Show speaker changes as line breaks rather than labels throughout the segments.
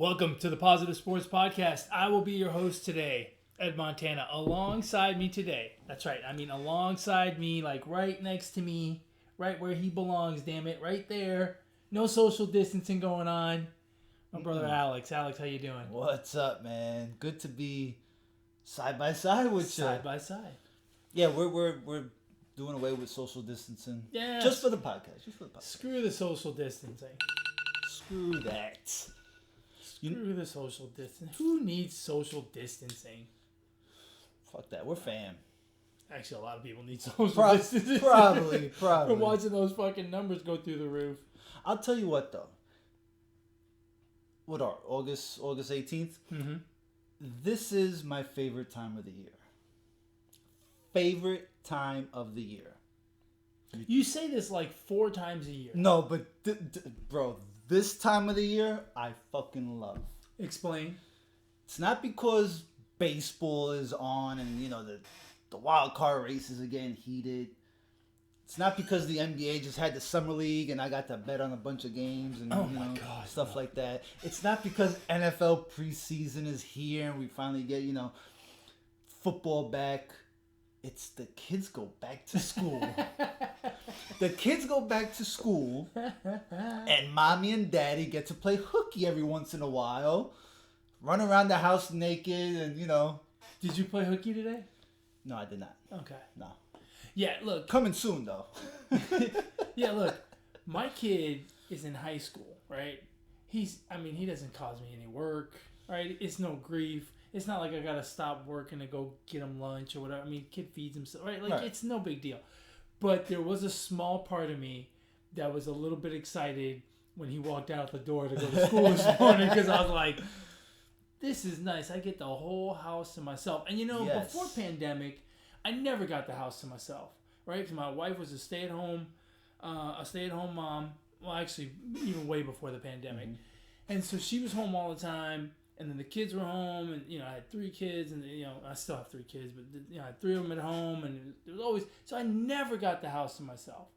Welcome to the Positive Sports Podcast. I will be your host today, Ed Montana. Alongside me today, that's right, I mean alongside me, like right next to me, right where he belongs, damn it, right there. No social distancing going on. My brother Alex. Alex, how you doing?
What's up, man? Good to be side by side with you.
Side by side.
Yeah, we're doing away with social distancing.
Yeah.
Just for the podcast.
Screw the social distancing.
Screw that.
Screw the social distancing. Who needs social distancing?
Fuck that. We're fam.
Actually, a lot of people need social distancing.
Probably.
From watching those fucking numbers go through the roof.
I'll tell you what, though. What are August 18th?
Mm-hmm.
This is my favorite time of the year. Favorite time of the year.
You say this like 4 times a year.
No, but bro, this time of the year I fucking love.
Explain.
It's not because baseball is on and the wild card races are getting heated. It's not because the NBA just had the summer league and I got to bet on a bunch of games and stuff like that. It's not because NFL preseason is here and we finally get football back. It's the kids go back to school. The kids go back to school and mommy and daddy get to play hooky every once in a while. Run around the house naked and
Did you play hooky today?
No, I did not.
Okay.
No.
Yeah, look.
Coming soon though.
Yeah, look. My kid is in high school, right? He doesn't cause me any work, right? It's no grief. It's not like I gotta stop working to go get him lunch or whatever. I mean, kid feeds himself, right? Like, It's no big deal. But there was a small part of me that was a little bit excited when he walked out the door to go to school this morning because I was like, this is nice. I get the whole house to myself. And before pandemic, I never got the house to myself, right? Because my wife was a stay-at-home mom. Well, actually, even way before the pandemic. Mm-hmm. And so she was home all the time. And then the kids were home, and I had 3 kids, and I still have 3 kids, but I had 3 of them at home, and there was always so I never got the house to myself.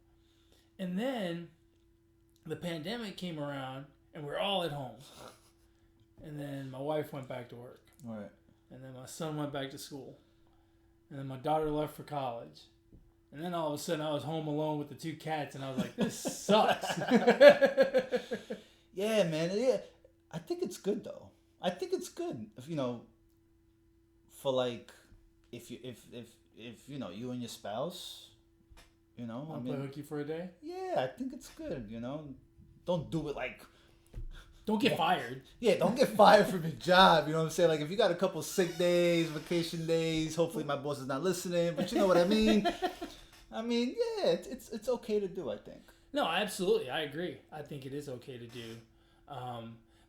And then the pandemic came around, and we're all at home. And then my wife went back to work.
Right.
And then my son went back to school. And then my daughter left for college. And then all of a sudden I was home alone with the 2 cats, and I was like, this sucks.
Yeah, man. Yeah, I think it's good though. I think it's good if for like if you and your spouse,
play hooky for a day.
Yeah, I think it's good. Don't do it like.
Don't get fired.
Yeah, don't get fired from your job. You know what I'm saying? Like if you got a couple sick days, vacation days. Hopefully my boss is not listening, but you know what I mean. I mean, yeah, it's okay to do. I think.
No, absolutely, I agree. I think it is okay to do,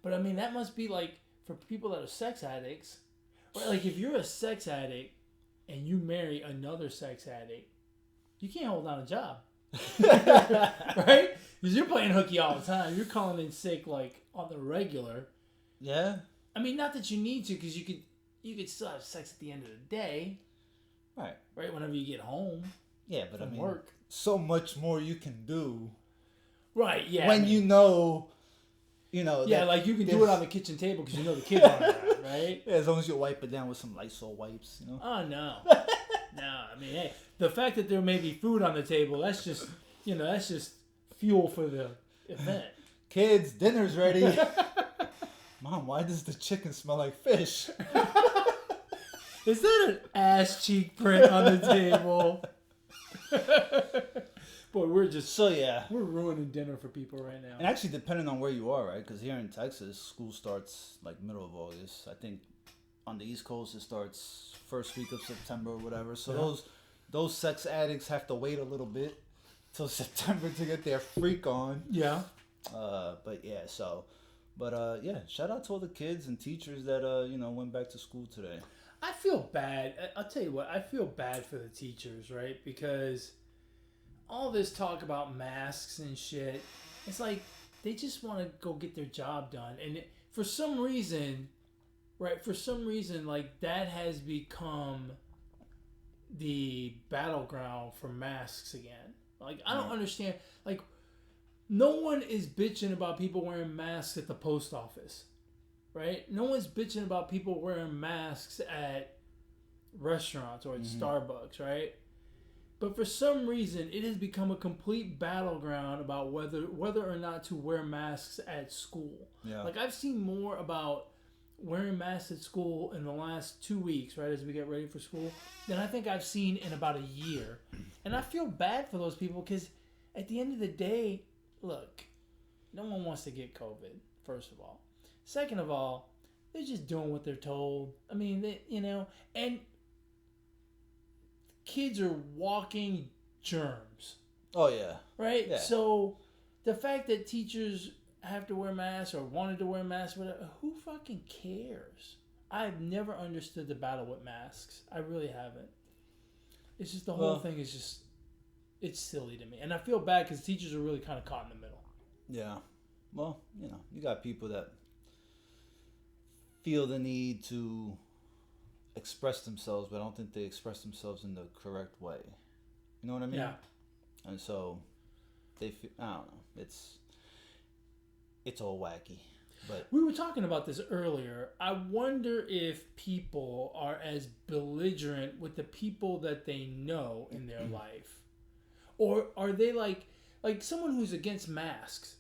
but I mean that must be like. For people that are sex addicts, right? Like if you're a sex addict and you marry another sex addict, you can't hold down a job, right? Because you're playing hooky all the time. You're calling in sick like on the regular.
Yeah.
I mean, not that you need to, because you could still have sex at the end of the day,
right?
Right, whenever you get home.
Yeah, but
from work.
So much more you can do.
Right. Yeah.
When
yeah, like you can do it on the kitchen table because the kids aren't around, right?
Yeah, as long as you wipe it down with some Lysol wipes,
Oh, no. No, I mean, hey, the fact that there may be food on the table, that's just fuel for the event.
Kids, dinner's ready. Mom, why does the chicken smell like fish?
Is that an ass cheek print on the table? Boy, we're ruining dinner for people right now.
And actually, depending on where you are, right? Because here in Texas, school starts like middle of August. I think on the East Coast it starts first week of September or whatever. So those sex addicts have to wait a little bit till September to get their freak on.
Yeah.
Shout out to all the kids and teachers that went back to school today.
I feel bad. I'll tell you what. I feel bad for the teachers, right? Because all this talk about masks and shit, it's like they just want to go get their job done. And for some reason, like that has become the battleground for masks again. Like, I don't understand. Like, no one is bitching about people wearing masks at the post office. right? No one's bitching about people wearing masks at restaurants or at Starbucks, right? But for some reason, it has become a complete battleground about whether or not to wear masks at school.
Yeah.
Like, I've seen more about wearing masks at school in the last 2 weeks, right, as we get ready for school, than I think I've seen in about a year. And I feel bad for those people because at the end of the day, look, no one wants to get COVID, first of all. Second of all, they're just doing what they're told. I mean, and kids are walking germs.
Oh, yeah.
Right?
Yeah.
So the fact that teachers have to wear masks or wanted to wear masks, whatever, who fucking cares? I've never understood the battle with masks. I really haven't. It's just the whole thing is just, it's silly to me. And I feel bad because teachers are really kind of caught in the middle.
Yeah. Well, you got people that feel the need to express themselves, but I don't think they express themselves in the correct way. You know what I mean?
Yeah.
And so they feel, I don't know. It's all wacky. But
we were talking about this earlier. I wonder if people are as belligerent with the people that they know in their life, or are they like someone who's against masks?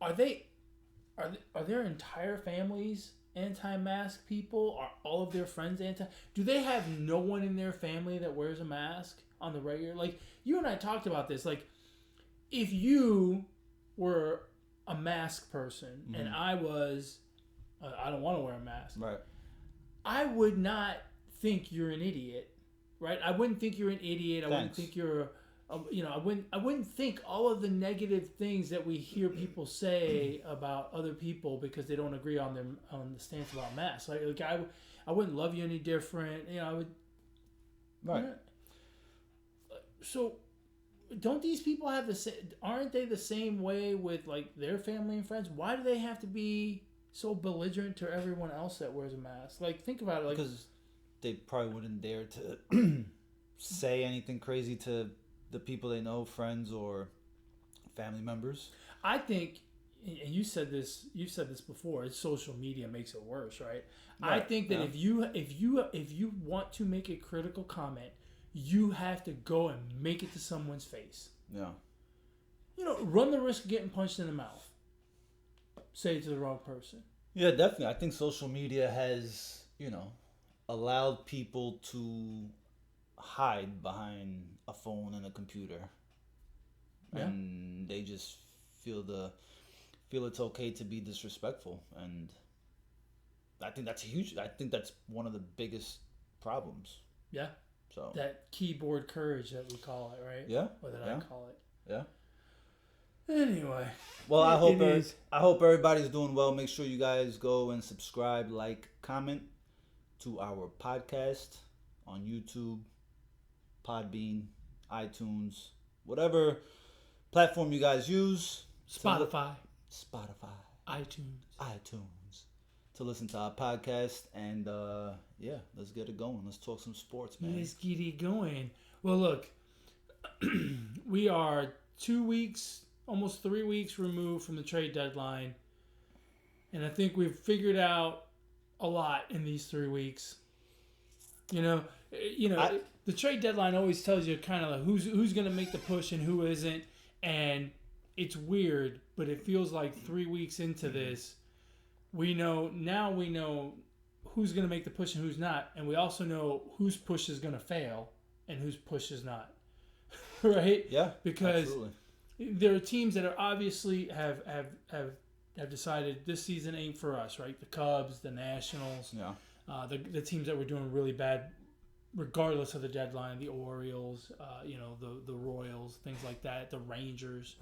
Are their entire families anti-mask people? Are all of their friends anti? Do they have no one in their family that wears a mask on the regular? Like, you and I talked about this. Like, if you were a mask person and I was, I don't want to wear a mask.
Right.
I would not think you're an idiot, right? I wouldn't think you're an idiot. I wouldn't think you're, I wouldn't think all of the negative things that we hear people say about other people because they don't agree on the stance about masks. Like I wouldn't love you any different. I would.
Right.
So, don't these people have the same? Aren't they the same way with like their family and friends? Why do they have to be so belligerent to everyone else that wears a mask? Like, think about it. Like,
because they probably wouldn't dare to say anything crazy to the people they know, friends or family members.
I think, and you've said this before. It's social media makes it worse, right? I think that if you want to make a critical comment, you have to go and make it to someone's face.
Yeah.
Run the risk of getting punched in the mouth. Say it to the wrong person.
Yeah, definitely. I think social media has, allowed people to hide behind a phone and a computer. Yeah. And they just feel it's okay to be disrespectful. And I think that's one of the biggest problems.
Yeah.
So
that keyboard courage that we call it, right?
Yeah.
Or that I call it.
Yeah.
Anyway.
Well, I hope everybody's doing well. Make sure you guys go and subscribe, like, comment to our podcast on YouTube, Podbean, iTunes, whatever platform you guys use.
Spotify,
iTunes. To listen to our podcast, and let's get it going. Let's talk some sports, man.
Let's get it going. Well, look, we are 2 weeks, almost 3 weeks removed from the trade deadline, and I think we've figured out a lot in these 3 weeks. The trade deadline always tells you kind of like who's going to make the push and who isn't, and it's weird, but it feels like 3 weeks into this. We know who's going to make the push and who's not, and we also know whose push is going to fail and whose push is not, right?
Yeah,
because
absolutely.
There are teams that are obviously have decided this season ain't for us, right? The Cubs, the Nationals, the teams that were doing really bad, regardless of the deadline, the Orioles, the Royals, things like that, the Rangers.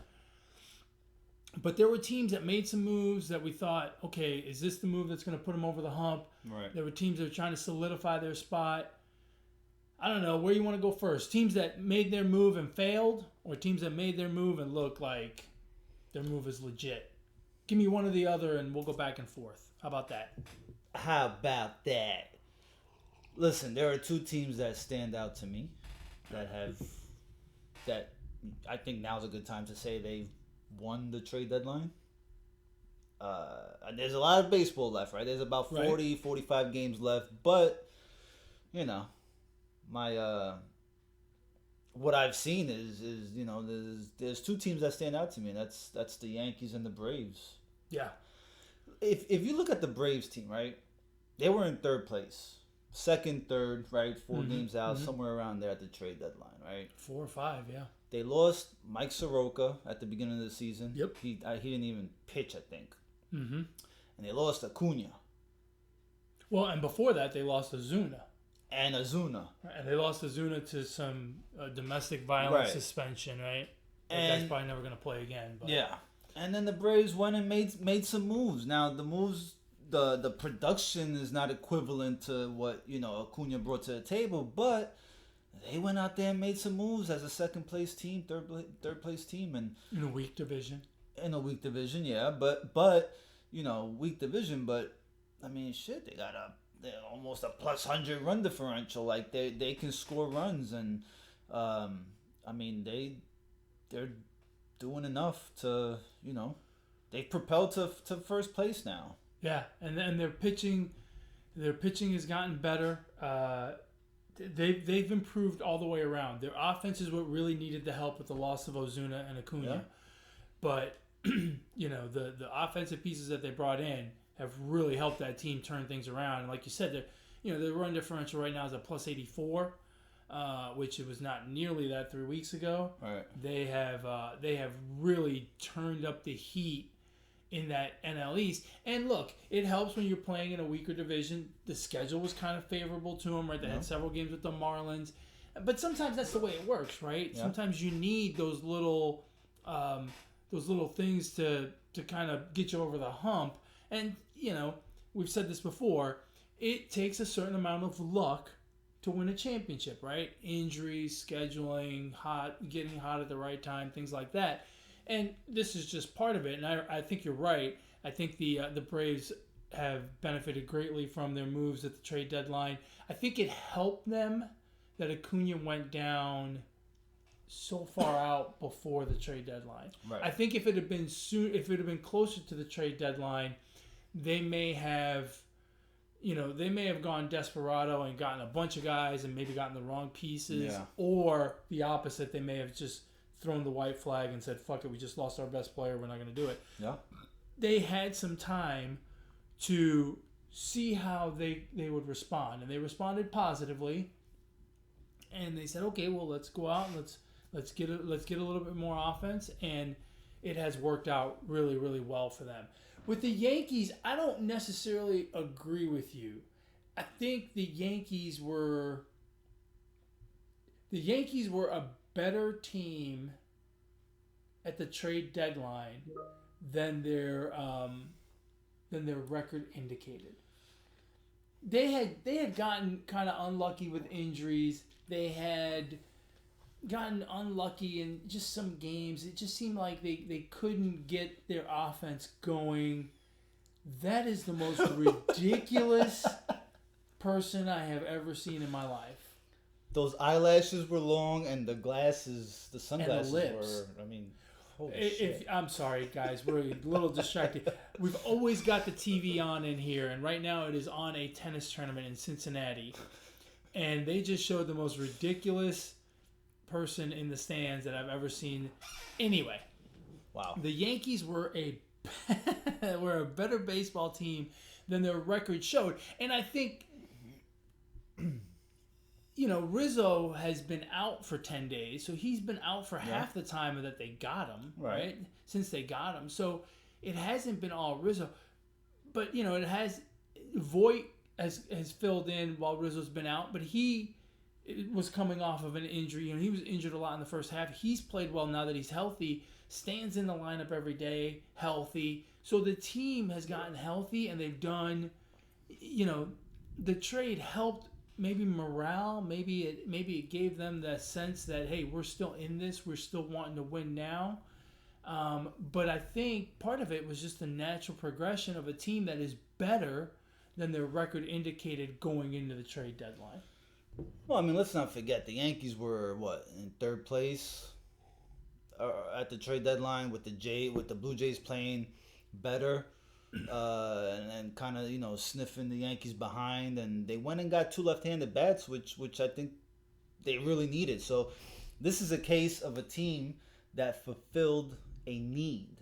But there were teams that made some moves that we thought, okay, is this the move that's going to put them over the hump?
Right.
There were teams that were trying to solidify their spot. I don't know. Where you want to go first? Teams that made their move and failed, or teams that made their move and look like their move is legit? Give me one or the other, and we'll go back and forth. How about that?
Listen, there are two teams that stand out to me that I think now's a good time to say they've won the trade deadline. There's a lot of baseball left, right? There's about 40, 45 games left, but you know, my what I've seen is there's two teams that stand out to me, and that's the Yankees and the Braves.
Yeah.
If you look at the Braves team, right, they were in third place, second, third, right, 4 games out, somewhere around there at the trade deadline, right?
4 or 5, yeah.
They lost Mike Soroka at the beginning of the season.
Yep.
He didn't even pitch, I think.
Mm-hmm.
And they lost Acuna.
Well, and before that, they lost Ozuna.
And Ozuna.
And they lost Ozuna to some domestic violence suspension, right? And that's probably never going to play again. But.
Yeah. And then the Braves went and made some moves. Now, the moves, the production is not equivalent to what, Acuna brought to the table, but they went out there and made some moves as a second place team, third place team, and
in a weak division.
In a weak division, yeah, but weak division, but I mean, shit, they're almost a plus 100 run differential. Like they can score runs, and I mean they're doing enough to they've propelled to first place now.
Yeah, and their pitching has gotten better. They've improved all the way around. Their offense is what really needed the help with the loss of Ozuna and Acuna.
Yeah.
But the offensive pieces that they brought in have really helped that team turn things around. And like you said, their run differential right now is at plus 84, which it was not nearly that 3 weeks ago.
Right.
They have really turned up the heat in that NL East. And look, it helps when you're playing in a weaker division. The schedule was kind of favorable to them, right? They had several games with the Marlins. But sometimes that's the way it works, right? Yeah. Sometimes you need those little things to kind of get you over the hump. And, we've said this before, it takes a certain amount of luck to win a championship, right? Injuries, scheduling, getting hot at the right time, things like that. And this is just part of it. And I think you're right. I think the Braves have benefited greatly from their moves at the trade deadline. I think it helped them that Acuna went down so far out before the trade deadline.
Right.
I think if it had been closer to the trade deadline, they may have gone desperado and gotten a bunch of guys and maybe gotten the wrong pieces, or the opposite. They may have just thrown the white flag and said, "Fuck it, we just lost our best player. We're not going to do it."
Yeah.
They had some time to see how they would respond, and they responded positively. And they said, "Okay, well, let's go out and let's get a little bit more offense," and it has worked out really, really well for them. With the Yankees, I don't necessarily agree with you. I think the Yankees were a better team at the trade deadline than their record indicated. They had gotten kind of unlucky with injuries. They had gotten unlucky in just some games. It just seemed like they couldn't get their offense going. That is the most ridiculous person I have ever seen in my life.
Those eyelashes were long, and the sunglasses
and the lips.
were, holy shit.
I'm sorry, guys. We're a little distracted. We've always got the TV on in here, and right now it is on a tennis tournament in Cincinnati. And they just showed the most ridiculous person in the stands that I've ever seen. Anyway,
wow.
The Yankees were a better baseball team than their record showed. And I think, Rizzo has been out for 10 days, so he's been out for half the time that they got him, right? Since they got him. So it hasn't been all Rizzo. But, it has... Voit has filled in while Rizzo's been out, but he was coming off of an injury. He was injured a lot in the first half. He's played well now that he's healthy, stands in the lineup every day, healthy. So the team has gotten healthy, and they've done, the trade helped maybe morale. Maybe it gave them the sense that, hey, we're still in this. We're still wanting to win now. But I think part of it was just the natural progression of a team that is better than their record indicated going into the trade deadline.
Well, let's not forget the Yankees were in third place at the trade deadline with the Blue Jays playing better. and kind of sniffing the Yankees behind, and they went and got two left-handed bats, which I think they really needed. So this is a case of a team that fulfilled a need.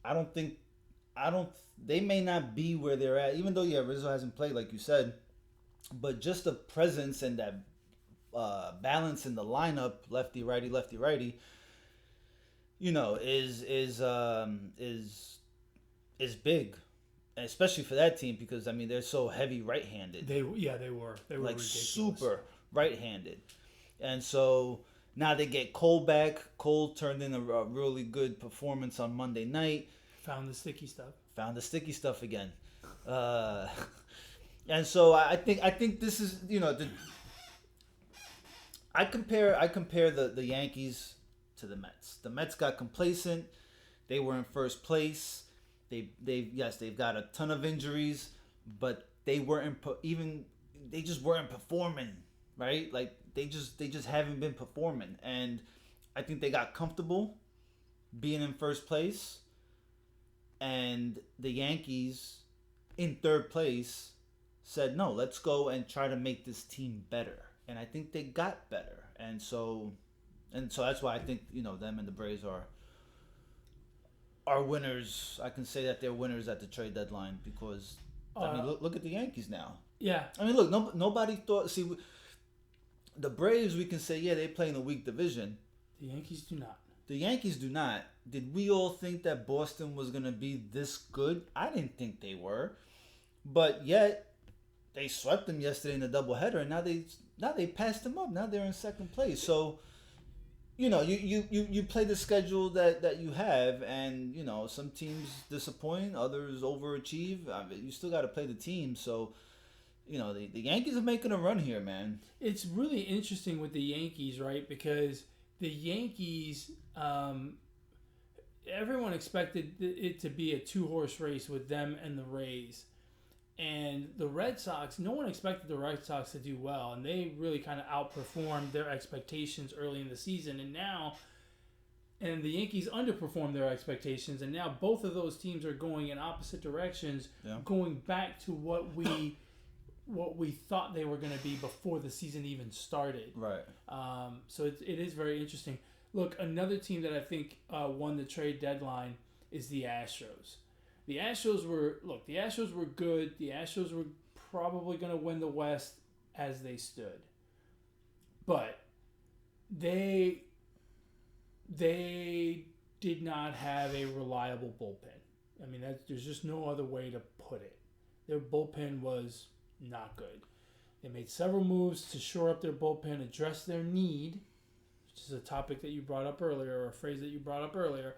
I don't think they may not be where they're at, even though Rizzo hasn't played like you said, but just the presence and that balance in the lineup, lefty righty, is big, especially for that team because they're so heavy right-handed.
They were like ridiculous.
Super right-handed, and so now they get Cole back. Cole turned in a really good performance on Monday night.
Found the sticky stuff
Again, and so I think this is I compare the Yankees to the Mets. The Mets got complacent. They were in first place. They've got a ton of injuries, but they just weren't performing, right? Like they just haven't been performing, and I think they got comfortable being in first place, and the Yankees in third place said no, let's go and try to make this team better, and I think they got better, and so that's why I think them and the Braves are winners. I can say that they're winners at the trade deadline because look at the Yankees now.
Yeah.
Look, nobody thought. See, the Braves, we can say they play in a weak division.
The Yankees do not.
The Yankees do not. Did we all think that Boston was gonna be this good? I didn't think they were, but yet they swept them yesterday in the doubleheader, and now they passed them up. Now they're in second place. So. You play the schedule that you have, and some teams disappoint, others overachieve. You still got to play the team, so the Yankees are making a run here, man.
It's really interesting with the Yankees, right? Because the Yankees, everyone expected it to be a 2-horse race with them and the Rays. And the Red Sox, no one expected the Red Sox to do well, and they really kind of outperformed their expectations early in the season. And the Yankees underperformed their expectations, and now both of those teams are going in opposite directions, going back to what we thought they were going to be before the season even started.
Right.
So it is very interesting. Look, another team that I think won the trade deadline is the Astros. The Astros were good. The Astros were probably going to win the West as they stood. But they did not have a reliable bullpen. There's just no other way to put it. Their bullpen was not good. They made several moves to shore up their bullpen, address their need, which is a topic that you brought up earlier, or a phrase that you brought up earlier.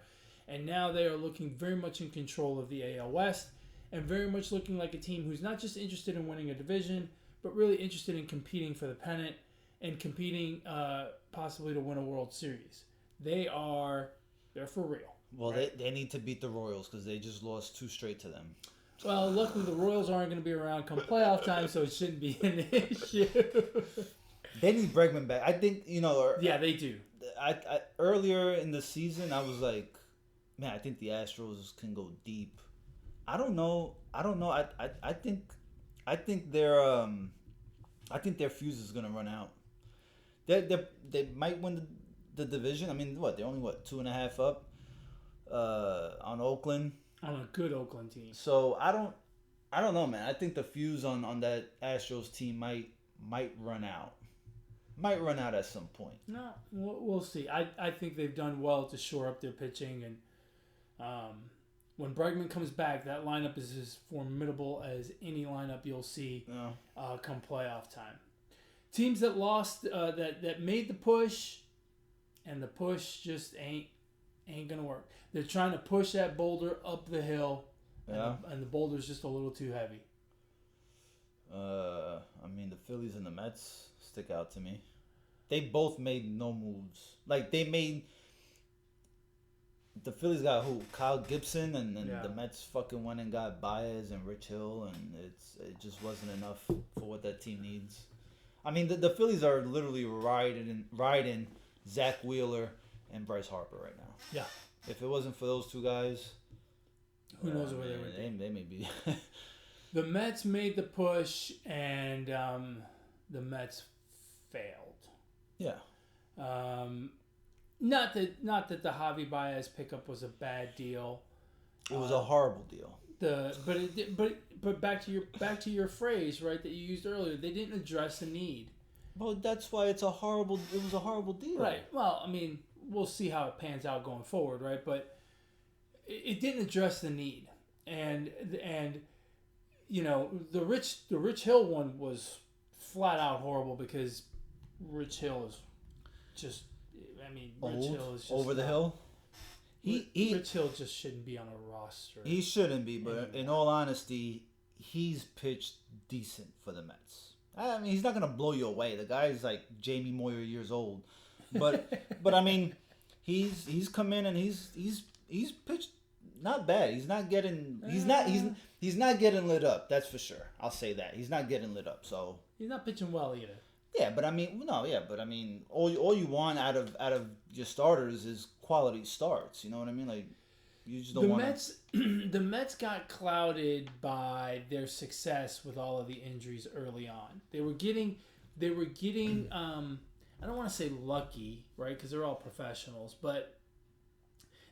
And now they are looking very much in control of the AL West and very much looking like a team who's not just interested in winning a division, but really interested in competing for the pennant and competing possibly to win a World Series. They're for real.
Well, right? they need to beat the Royals because they just lost 2 straight to them.
Well, luckily the Royals aren't going to be around come playoff time, so it shouldn't be an issue.
They need Bregman back. I think,
Yeah, they do.
I earlier in the season, I was like, man, I think the Astros can go deep. I don't know. I think their fuse is gonna run out. They might win the division. They're only 2.5 up on Oakland.
On a good Oakland team.
So I don't know, man. I think the fuse on that Astros team might run out. Might run out at some point.
No, we'll see. I think they've done well to shore up their pitching, and when Bregman comes back, that lineup is as formidable as any lineup you'll see come playoff time. Teams that lost, that made the push, and the push just ain't gonna work. They're trying to push that boulder up the hill, and the boulder's just a little too heavy.
The Phillies and the Mets stick out to me. They both made no moves. Like the Phillies got who? Kyle Gibson, and then the Mets fucking went and got Baez and Rich Hill, and it just wasn't enough for what that team needs. The Phillies are literally riding Zach Wheeler and Bryce Harper right now.
Yeah.
If it wasn't for those two guys,
Who knows where they would be?
They may be.
The Mets made the push, and the Mets failed.
Yeah.
Not that the Javi Baez pickup was a bad deal.
It was a horrible deal.
But back to your phrase, right, that you used earlier. They didn't address the need.
Well, that's why it was a horrible deal.
Right. Well, I mean, we'll see how it pans out going forward, right? But it didn't address the need, and you know, the Rich Hill one was flat out horrible because Rich Hill is just, I mean, Rich Hill is just
over the hill.
Rich Hill just shouldn't be on a roster.
He shouldn't be, but in all honesty, he's pitched decent for the Mets. I mean, he's not gonna blow you away. The guy's like Jamie Moyer years old, but I mean, he's come in and he's pitched not bad. He's not getting lit up. That's for sure. I'll say that he's not getting lit up. So
he's not pitching well either.
Yeah, but I mean, all you want out of your starters is quality starts. You know what I mean? Like, you just don't want.
The Mets got clouded by their success with all of the injuries early on. They were getting. I don't want to say lucky, right? Because they're all professionals, but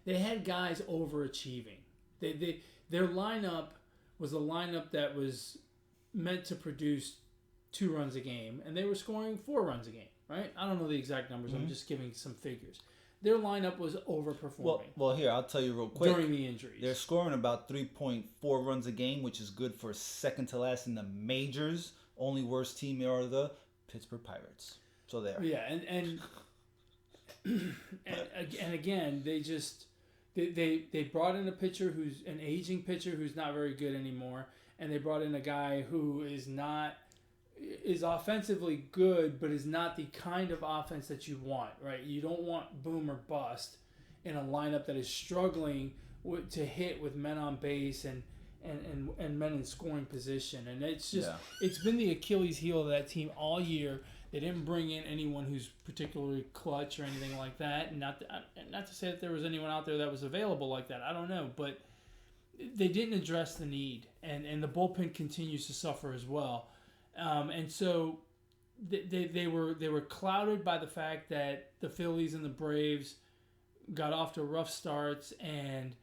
they had guys overachieving. Their lineup was a lineup that was meant to produce 2 runs a game, and they were scoring 4 runs a game, right? I don't know the exact numbers. I'm just giving some figures. Their lineup was overperforming.
Well, here, I'll tell you real quick.
During the injuries.
They're scoring about 3.4 runs a game, which is good for second to last in the majors. Only worst team are the Pittsburgh Pirates. So there.
Yeah, and again, they brought in a pitcher who's an aging pitcher who's not very good anymore, and they brought in a guy who is offensively good, but is not the kind of offense that you want, right? You don't want boom or bust in a lineup that is struggling to hit with men on base and men in scoring position. And it's just It's been the Achilles heel of that team all year. They didn't bring in anyone who's particularly clutch or anything like that. And not to say that there was anyone out there that was available like that. I don't know, but they didn't address the need, and the bullpen continues to suffer as well. And so they were clouded by the fact that the Phillies and the Braves got off to rough starts and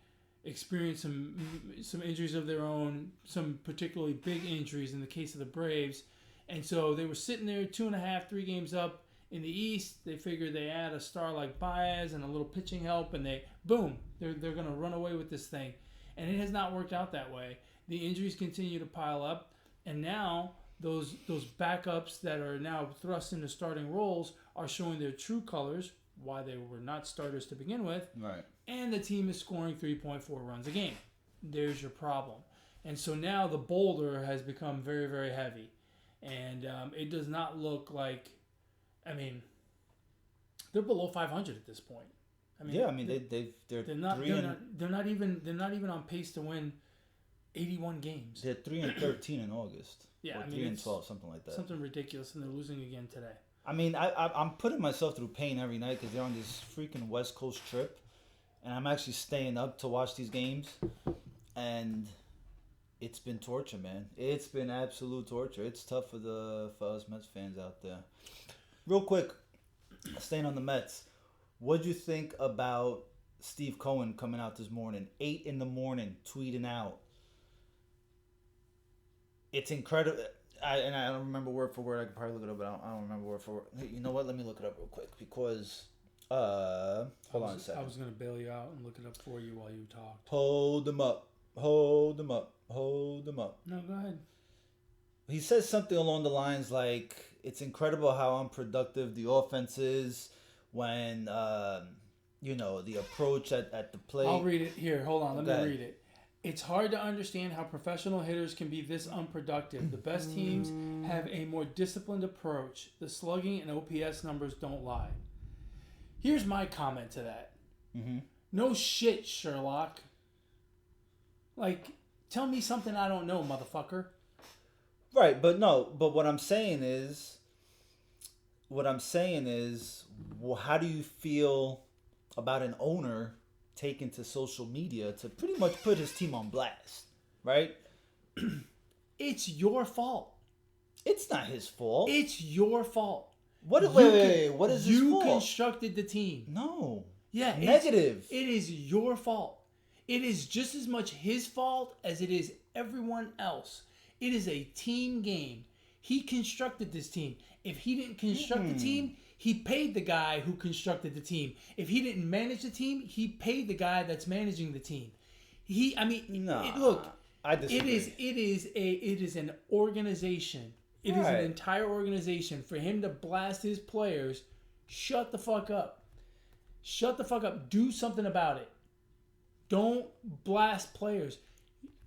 experienced some injuries of their own, some particularly big injuries in the case of the Braves. And so they were sitting there 2.5, 3 games up in the East. They figured they add a star like Baez and a little pitching help, and they're going to run away with this thing. And it has not worked out that way. The injuries continue to pile up, and now those backups that are now thrust into starting roles are showing their true colors, why they were not starters to begin with.
Right.
And the team is scoring 3.4 runs a game. There's your problem. And so now the boulder has become very, very heavy. And it does not look like, I mean, they're below 500 at this point. I mean,
yeah, I mean they're
not even on pace to win 81 games.
They're 3-13 in August.
Yeah,
or 3-12, something like that.
Something ridiculous, and they're losing again today.
I mean, I'm putting myself through pain every night because they're on this freaking West Coast trip, and I'm actually staying up to watch these games, and it's been torture, man. It's been absolute torture. It's tough for us Mets fans out there. Real quick, staying on the Mets, what'd you think about Steve Cohen coming out this morning, 8 a.m, tweeting out? It's incredible. I don't remember word for word. I could probably look it up, but I don't remember word for word. Hey, you know what? Let me look it up real quick because hold on a second.
I was gonna bail you out and look it up for you while you talked.
Hold them up.
No, go ahead.
He says something along the lines like, "It's incredible how unproductive the offense is when the approach at the plate."
I'll read it here. Hold on, let me read it. It's hard to understand how professional hitters can be this unproductive. The best teams have a more disciplined approach. The slugging and OPS numbers don't lie. Here's my comment to that.
Mm-hmm.
No shit, Sherlock. Like, tell me something I don't know, motherfucker.
Right, but what I'm saying is, well, how do you feel about an owner taken to social media to pretty much put his team on blast, right?
It's your fault.
It's not his fault.
It's your fault.
What is his fault?
You constructed the team.
No.
Yeah.
Negative.
It is your fault. It is just as much his fault as it is everyone else. It is a team game. He constructed this team. If he didn't construct the team, he paid the guy who constructed the team. If he didn't manage the team, he paid the guy that's managing the team. Look,
I disagree.
It is an organization. It is an entire organization. For him to blast his players, shut the fuck up. Shut the fuck up. Do something about it. Don't blast players.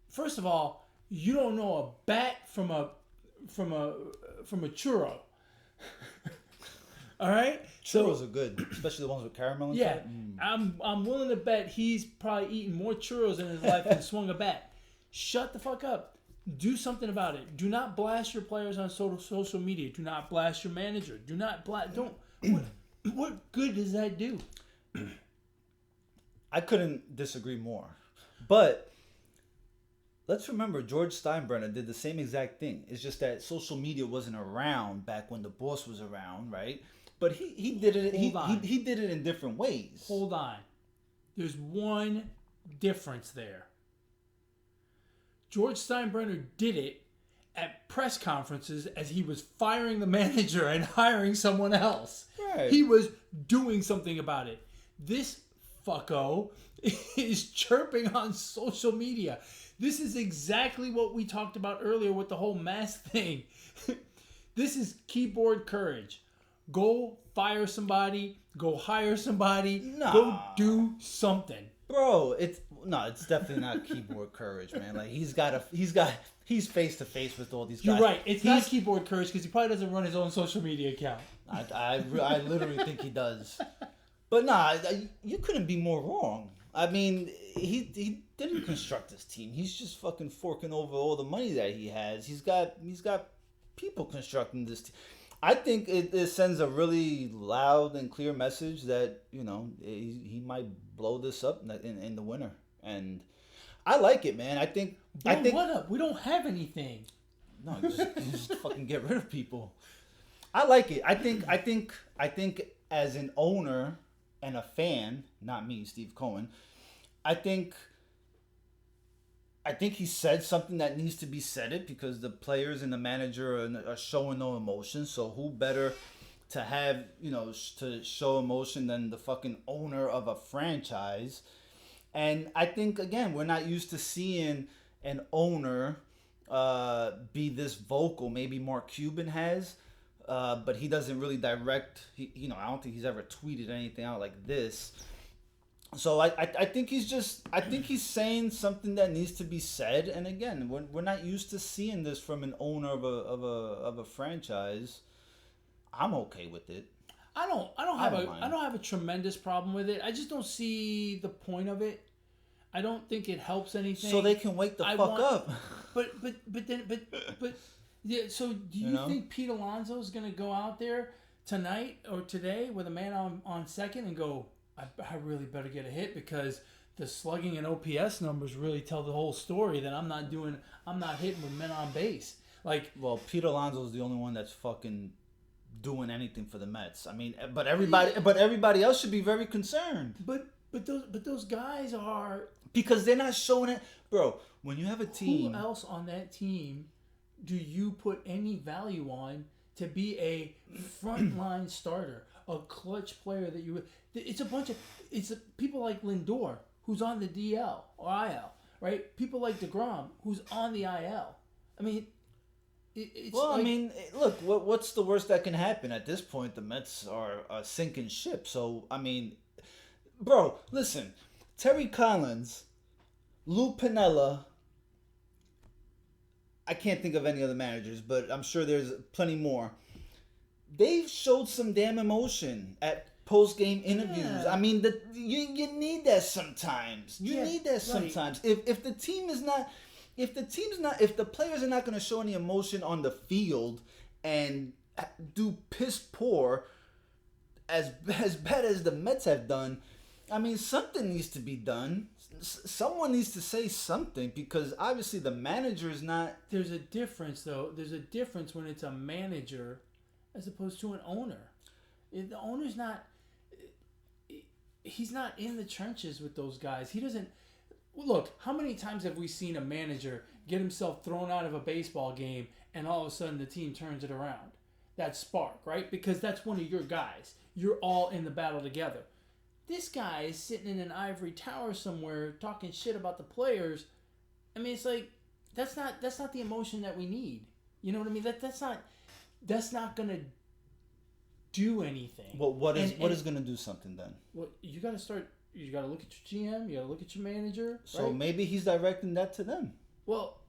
First of all, you don't know a bat from a churro. All right?
Churros are good, especially the ones with caramel inside.
Yeah. I'm willing to bet he's probably eaten more churros in his life than swung a bat. Shut the fuck up. Do something about it. Do not blast your players on social media. Do not blast your manager. Do not blast. Don't. What good does that do?
I couldn't disagree more. But let's remember, George Steinbrenner did the same exact thing. It's just that social media wasn't around back when the boss was around, right? But he did it. He did it in different ways.
Hold on. There's one difference there. George Steinbrenner did it at press conferences as he was firing the manager and hiring someone else.
Right.
He was doing something about it. This fucko is chirping on social media. This is exactly what we talked about earlier with the whole mask thing. This is keyboard courage. Go fire somebody. Go hire somebody. Go do something.
Bro, it's definitely not keyboard courage, man. Like he's face to face with all these guys.
You're right. It's not keyboard courage because he probably doesn't run his own social media account.
I literally think he does. But you couldn't be more wrong. I mean, he didn't construct this team. He's just fucking forking over all the money that he has. He's got people constructing this team. I think it sends a really loud and clear message that, he might blow this up in the winter. And I like it, man. I think
what up? We don't have anything.
No, just fucking get rid of people. I like it. I think as an owner and a fan, not me, Steve Cohen, I think he said something that needs to be said because the players and the manager are showing no emotion. So who better to have, to show emotion than the fucking owner of a franchise? And I think, again, we're not used to seeing an owner be this vocal. Maybe Mark Cuban has, but he doesn't really direct. I don't think he's ever tweeted anything out like this. So I think he's saying something that needs to be said. And again, we're not used to seeing this from an owner of a franchise. I'm okay with it.
I don't have a tremendous problem with it. I just don't see the point of it. I don't think it helps anything.
So they can wake the fuck up.
But yeah. So do you think Pete Alonso is gonna go out there tonight or today with a man on second and go, I really better get a hit because the slugging and OPS numbers really tell the whole story that I'm not hitting with men on base.
Well, Pete Alonso is the only one that's fucking doing anything for the Mets. I mean, but everybody else should be very concerned.
But those guys are,
because they're not showing it, bro. When you have a team,
who else on that team do you put any value on to be a frontline starter, a clutch player that you? It's people like Lindor who's on the DL or IL, right? People like DeGrom who's on the IL. I mean.
Look, what's the worst that can happen? At this point, the Mets are a sinking ship. So, I mean, bro, listen. Terry Collins, Lou Piniella, I can't think of any other managers, but I'm sure there's plenty more. They've showed some damn emotion at post-game interviews. Yeah. I mean, you need that sometimes. You need that sometimes. Right. If the players are not going to show any emotion on the field and do piss poor as bad as the Mets have done, I mean, something needs to be done. Someone needs to say something because obviously the manager is not.
There's a difference, though. There's a difference when it's a manager as opposed to an owner. The owner's not. He's not in the trenches with those guys. He doesn't. Look, how many times have we seen a manager get himself thrown out of a baseball game and all of a sudden the team turns it around? That spark, right? Because that's one of your guys. You're all in the battle together. This guy is sitting in an ivory tower somewhere talking shit about the players. I mean, it's like that's not the emotion that we need. You know what I mean? That's not gonna do anything.
Well, what is gonna do something then?
Well, you gotta start. You gotta look at your GM. You gotta look at your manager.
So
right?
maybe he's directing that to them.
Well,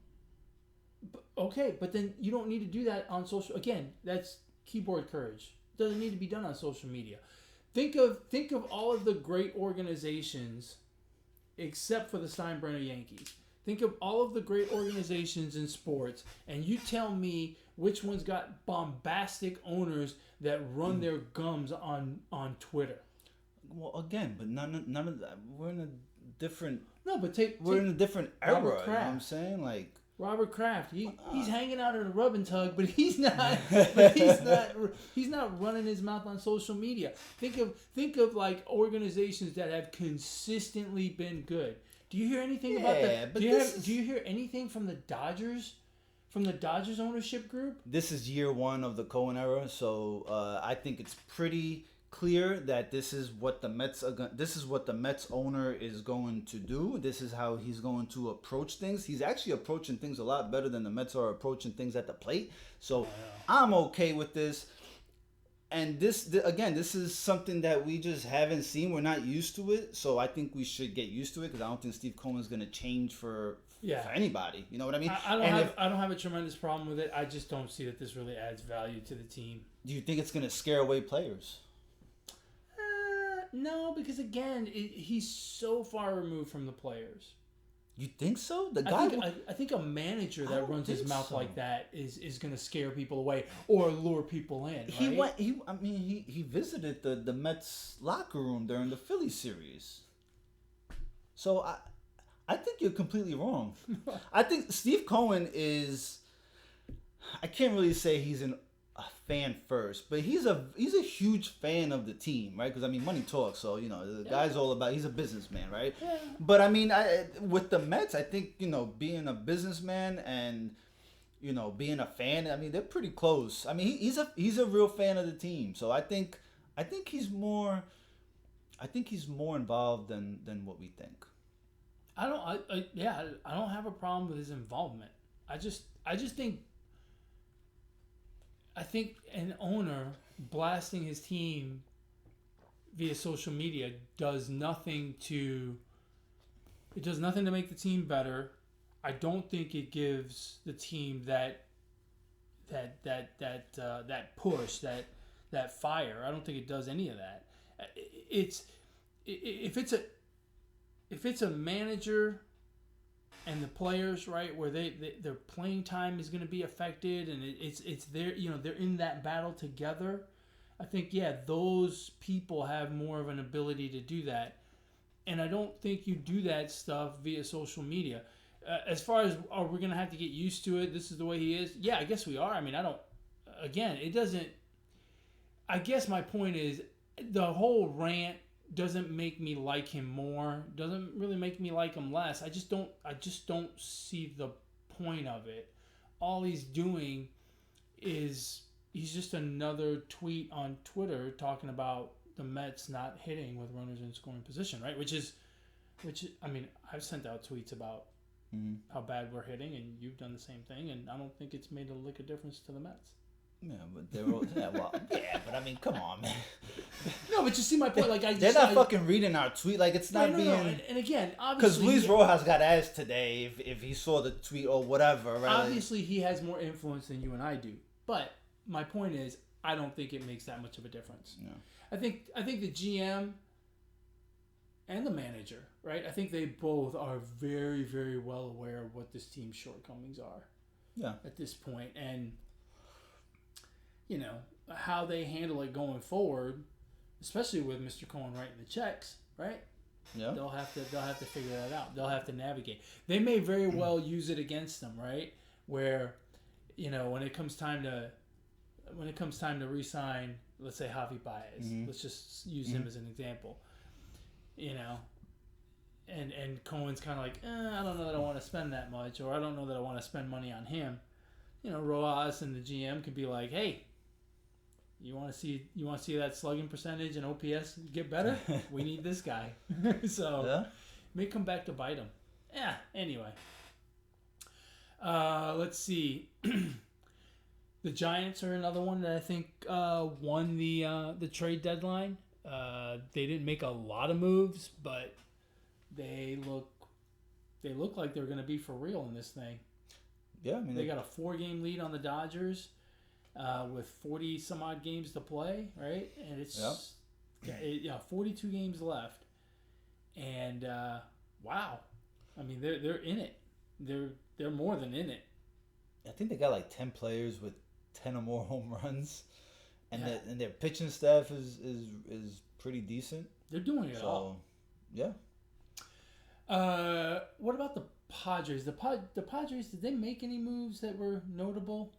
okay, but then you don't need to do that on social. Again, that's keyboard courage. It doesn't need to be done on social media. Think of all of the great organizations, except for the Steinbrenner Yankees. Think of all of the great organizations in sports, and you tell me which ones got bombastic owners that run their gums on Twitter.
Well, again, but none of that. We're in a different.
No, but
we're in a different era. You know what
Kraft.
I'm saying? Like
Robert Kraft, he's hanging out at a rub and tug, but he's not. He's not running his mouth on social media. Think of like organizations that have consistently been good. Do you hear anything about that? Do you hear anything from the Dodgers? From the Dodgers ownership group?
This is year one of the Cohen era, so I think it's pretty clear that this is what the Mets owner is going to do. This is how he's going to approach things. He's actually approaching things a lot better than the Mets are approaching things at the plate. So I'm okay with this. And this is something that we just haven't seen. We're not used to it. So I think we should get used to it because I don't think Steve Cohen's going to change for anybody. You know what I mean?
I don't have a tremendous problem with it. I just don't see that this really adds value to the team.
Do you think it's going to scare away players?
No, because again, he's so far removed from the players.
You think so?
I think a manager that runs his mouth like that is going to scare people away or lure people in. Right?
He visited the Mets locker room during the Philly series. So I think you're completely wrong. I think Steve Cohen is. I can't really say he's a fan first, but he's a huge fan of the team, right? Because I mean, money talks. So the guy's all about. He's a businessman, right? Yeah. But I mean, with the Mets, I think being a businessman and being a fan. I mean, they're pretty close. I mean, he's a real fan of the team. So I think he's more. I think he's more involved than what we think.
I don't have a problem with his involvement. I just think. I think an owner blasting his team via social media does nothing to make the team better. I don't think it gives the team that push, that fire. I don't think it does any of that. If it's a manager and the players, right, where their playing time is going to be affected, and it's their, they're in that battle together. I think those people have more of an ability to do that, and I don't think you do that stuff via social media. As far as we're going to have to get used to it, this is the way he is. Yeah, I guess we are. I mean, it doesn't. I guess my point is the whole rant doesn't make me like him more, doesn't really make me like him less. I just don't see the point of it. All he's doing is he's just another tweet on Twitter talking about the Mets not hitting with runners in scoring position, right? Which I mean, I've sent out tweets about how bad we're hitting, and you've done the same thing, and I don't think it's made a lick of difference to the Mets.
Yeah, but they're all, but I mean, come on, man.
No, but you see my point. Like
they're not fucking reading our tweet. Like it's not being. No.
And again, obviously,
because Luis Rojas got asked today if he saw the tweet or whatever. Right?
Obviously, he has more influence than you and I do. But my point is, I don't think it makes that much of a difference.
Yeah.
I think the GM and the manager, right? I think they both are very, very well aware of what this team's shortcomings are.
Yeah.
At this point, and how they handle it going forward, especially with Mr. Cohen writing the checks, right?
Yeah.
They'll have to figure that out. They'll have to navigate. They may very well use it against them, right? Where, when it comes time to re-sign, let's say Javi Baez. Let's just use him as an example. And Cohen's kind of like, I don't know that I want to spend that much, or I don't know that I want to spend money on him. Rojas and the GM could be like, hey, you want to see that slugging percentage and OPS get better? We need this guy. So may come back to bite him. Yeah. Anyway, let's see. The Giants are another one that I think won the trade deadline. They didn't make a lot of moves, but they look like they're going to be for real in this thing.
Yeah, I mean
they got a 4-game lead on the Dodgers with 40 some odd games to play, right? And it's 42 games left, and wow, I mean they're in it. They're more than in it.
I think they got like 10 players with 10 or more home runs, and their pitching staff is pretty decent.
They're doing it all.
Yeah.
What about the Padres? The Padres, did they make any moves that were notable?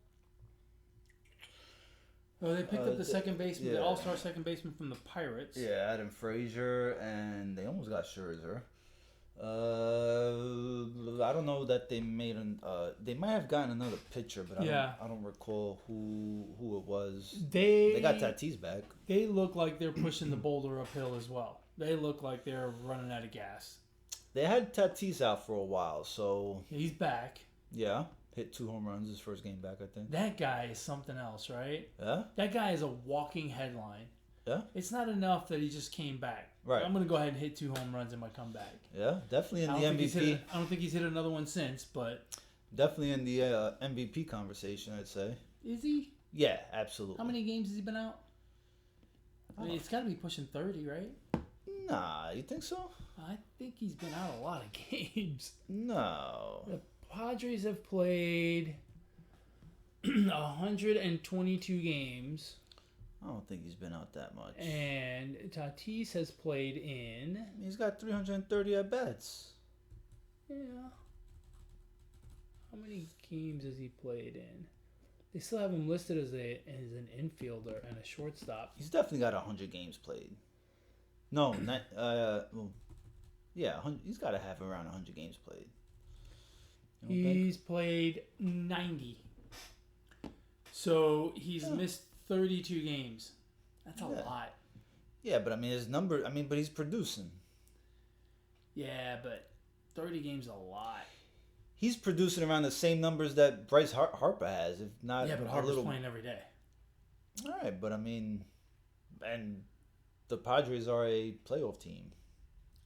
Oh, they picked up the second baseman, the all-star second baseman from the Pirates.
Yeah, Adam Frazier, and they almost got Scherzer. I don't know that they made they might have gotten another pitcher, but I don't recall who it was. They got Tatis back.
They look like they're pushing the boulder uphill as well. They look like they're running out of gas.
They had Tatis out for a while, so
he's back.
Yeah, hit 2 home runs his first game back, I think.
That guy is something else, right?
Yeah.
That guy is a walking headline.
Yeah.
It's not enough that he just came back.
Right.
I'm going to go ahead and hit 2 home runs in my comeback.
Yeah, definitely in the MVP.
I don't think he's hit another one since, but...
Definitely in the MVP conversation, I'd say.
Is he?
Yeah, absolutely.
How many games has he been out? I mean, it's got to be pushing 30, right?
Nah, you think so?
I think he's been out a lot of games.
No.
The Padres have played 122 games.
I don't think he's been out that much.
And Tatis has played in...
He's got 330 at-bats.
Yeah. How many games has he played in? They still have him listed as an infielder and a shortstop.
He's definitely got 100 games played. No, not... he's got to have around 100 games played.
He's played 90. So he's missed 32 games. That's a lot.
Yeah, but I mean his number. I mean, but he's producing.
Yeah, but 30 games is a lot.
He's producing around the same numbers that Bryce Harper has, if not.
Yeah, but Harper's playing every day.
All right, but I mean, and the Padres are a playoff team.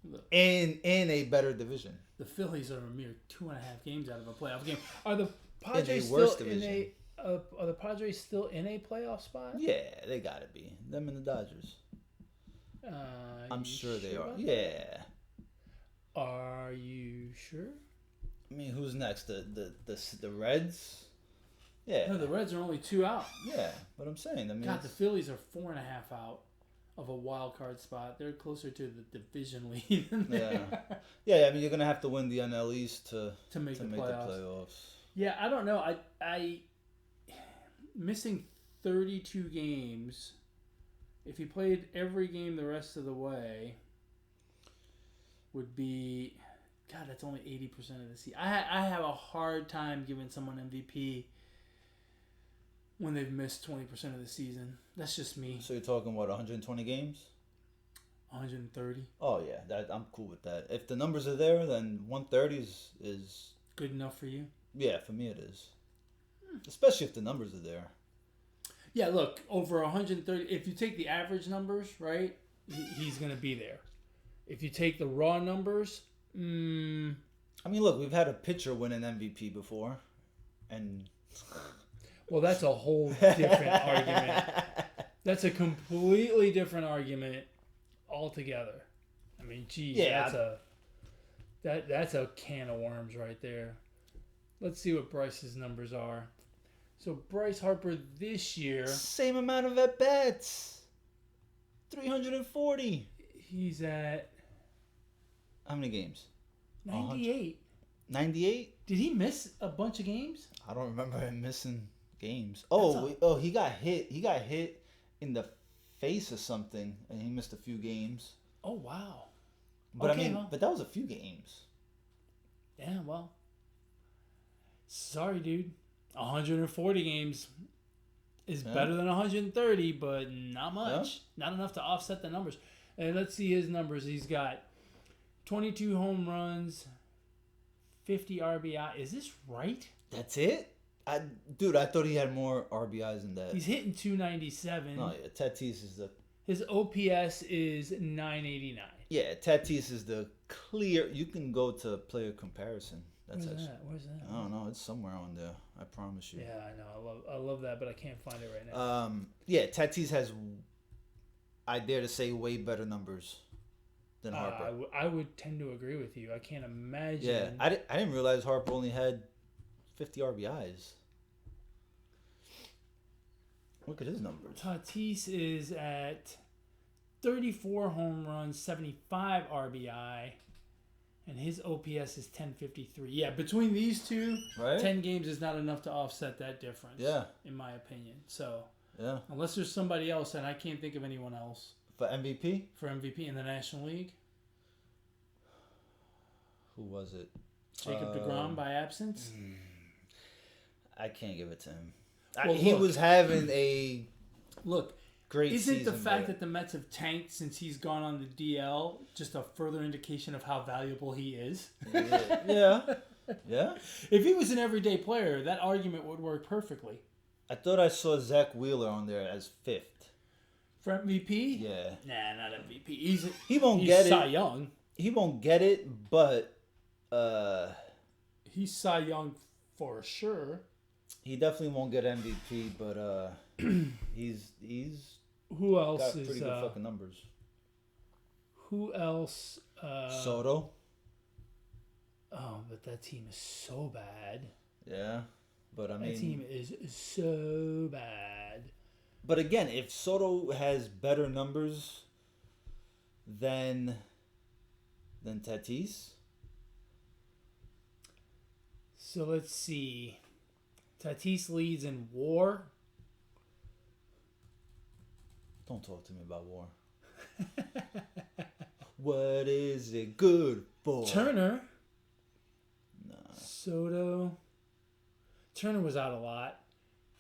Look, in a better division.
The Phillies are a mere 2.5 games out of a playoff game. Are the Padres still in a? Are the Padres still in a playoff spot?
Yeah, they gotta be. Them and the Dodgers. I'm sure they are. Yeah.
Are you sure?
I mean, who's next? The Reds? Yeah.
No, the Reds are only 2 out.
Yeah, but I'm saying. I mean,
God, the Phillies are 4.5 out of a wild card spot. They're closer to the division lead than
Yeah, I mean, you're gonna have to win the NL East to
make the
playoffs.
Yeah, I don't know. I missing 32 games. If he played every game the rest of the way, would be, God, that's only 80% of the season. I have a hard time giving someone MVP when they've missed 20% of the season. That's just me.
So you're talking, what, 120 games?
130.
Oh, yeah, I'm cool with that. If the numbers are there, then 130 is...
Good enough for you?
Yeah, for me it is. Especially if the numbers are there.
Yeah, look, over 130, if you take the average numbers, right, he's going to be there. If you take the raw numbers,
I mean, look, we've had a pitcher win an MVP before, and...
Well, that's a whole different argument. That's a completely different argument altogether. I mean, geez, that's a can of worms right there. Let's see what Bryce's numbers are. So Bryce Harper this year...
Same amount of at-bats. 340.
He's at
How many games?
98.
98?
Did he miss a bunch of games?
I don't remember him missing games. He got hit. He got hit in the face or something, and he missed a few games.
Oh, wow.
But
Okay,
but that was a few games.
Yeah, well. Sorry, dude. 140 games is better than 130, but not much. Yeah. Not enough to offset the numbers. And let's see his numbers. He's got 22 home runs, 50 RBI. Is this right?
That's it? I thought he had more RBIs than that.
He's hitting 297.
Oh, yeah. Tatis is the...
His OPS is 989.
Yeah, Tatis is the clear... You can go to player comparison.
Where's that?
I don't know. It's somewhere on there. I promise you.
Yeah, I know. I love that, but I can't find it right now.
Yeah, Tatis has, I dare to say, way better numbers than Harper.
I would tend to agree with you. I can't imagine.
Yeah, I didn't realize Harper only had 50 RBIs. Look at his numbers.
Tatis is at 34 home runs, 75 RBI. And his OPS is 1053. Yeah, between these two, 10 games is not enough to offset that difference.
Yeah.
In my opinion. So,
yeah.
Unless there's somebody else, and I can't think of anyone else.
For MVP?
For MVP in the National League?
Who was it?
Jacob deGrom by absence?
I can't give it to him.
Well,
he was having a...
Look...
Great
Isn't
season,
the fact that the Mets have tanked since he's gone on the DL just a further indication of how valuable he is?
Yeah.
If he was an everyday player, that argument would work perfectly.
I thought I saw Zach Wheeler on there as 5th.
For MVP?
Yeah.
Nah, not MVP.
He won't get it.
He's Cy Young.
He won't get it, but...
he's Cy Young for sure.
He definitely won't get MVP, but he's
who else
got
is
pretty good fucking numbers.
Who else?
Soto.
Oh, but that team is so bad.
Yeah, but I mean
that team is so bad.
But again, if Soto has better numbers than Tatis,
so let's see. Tatis leads in WAR.
Don't talk to me about WAR. What is it good for?
Turner.
Nah.
Soto. Turner was out a lot.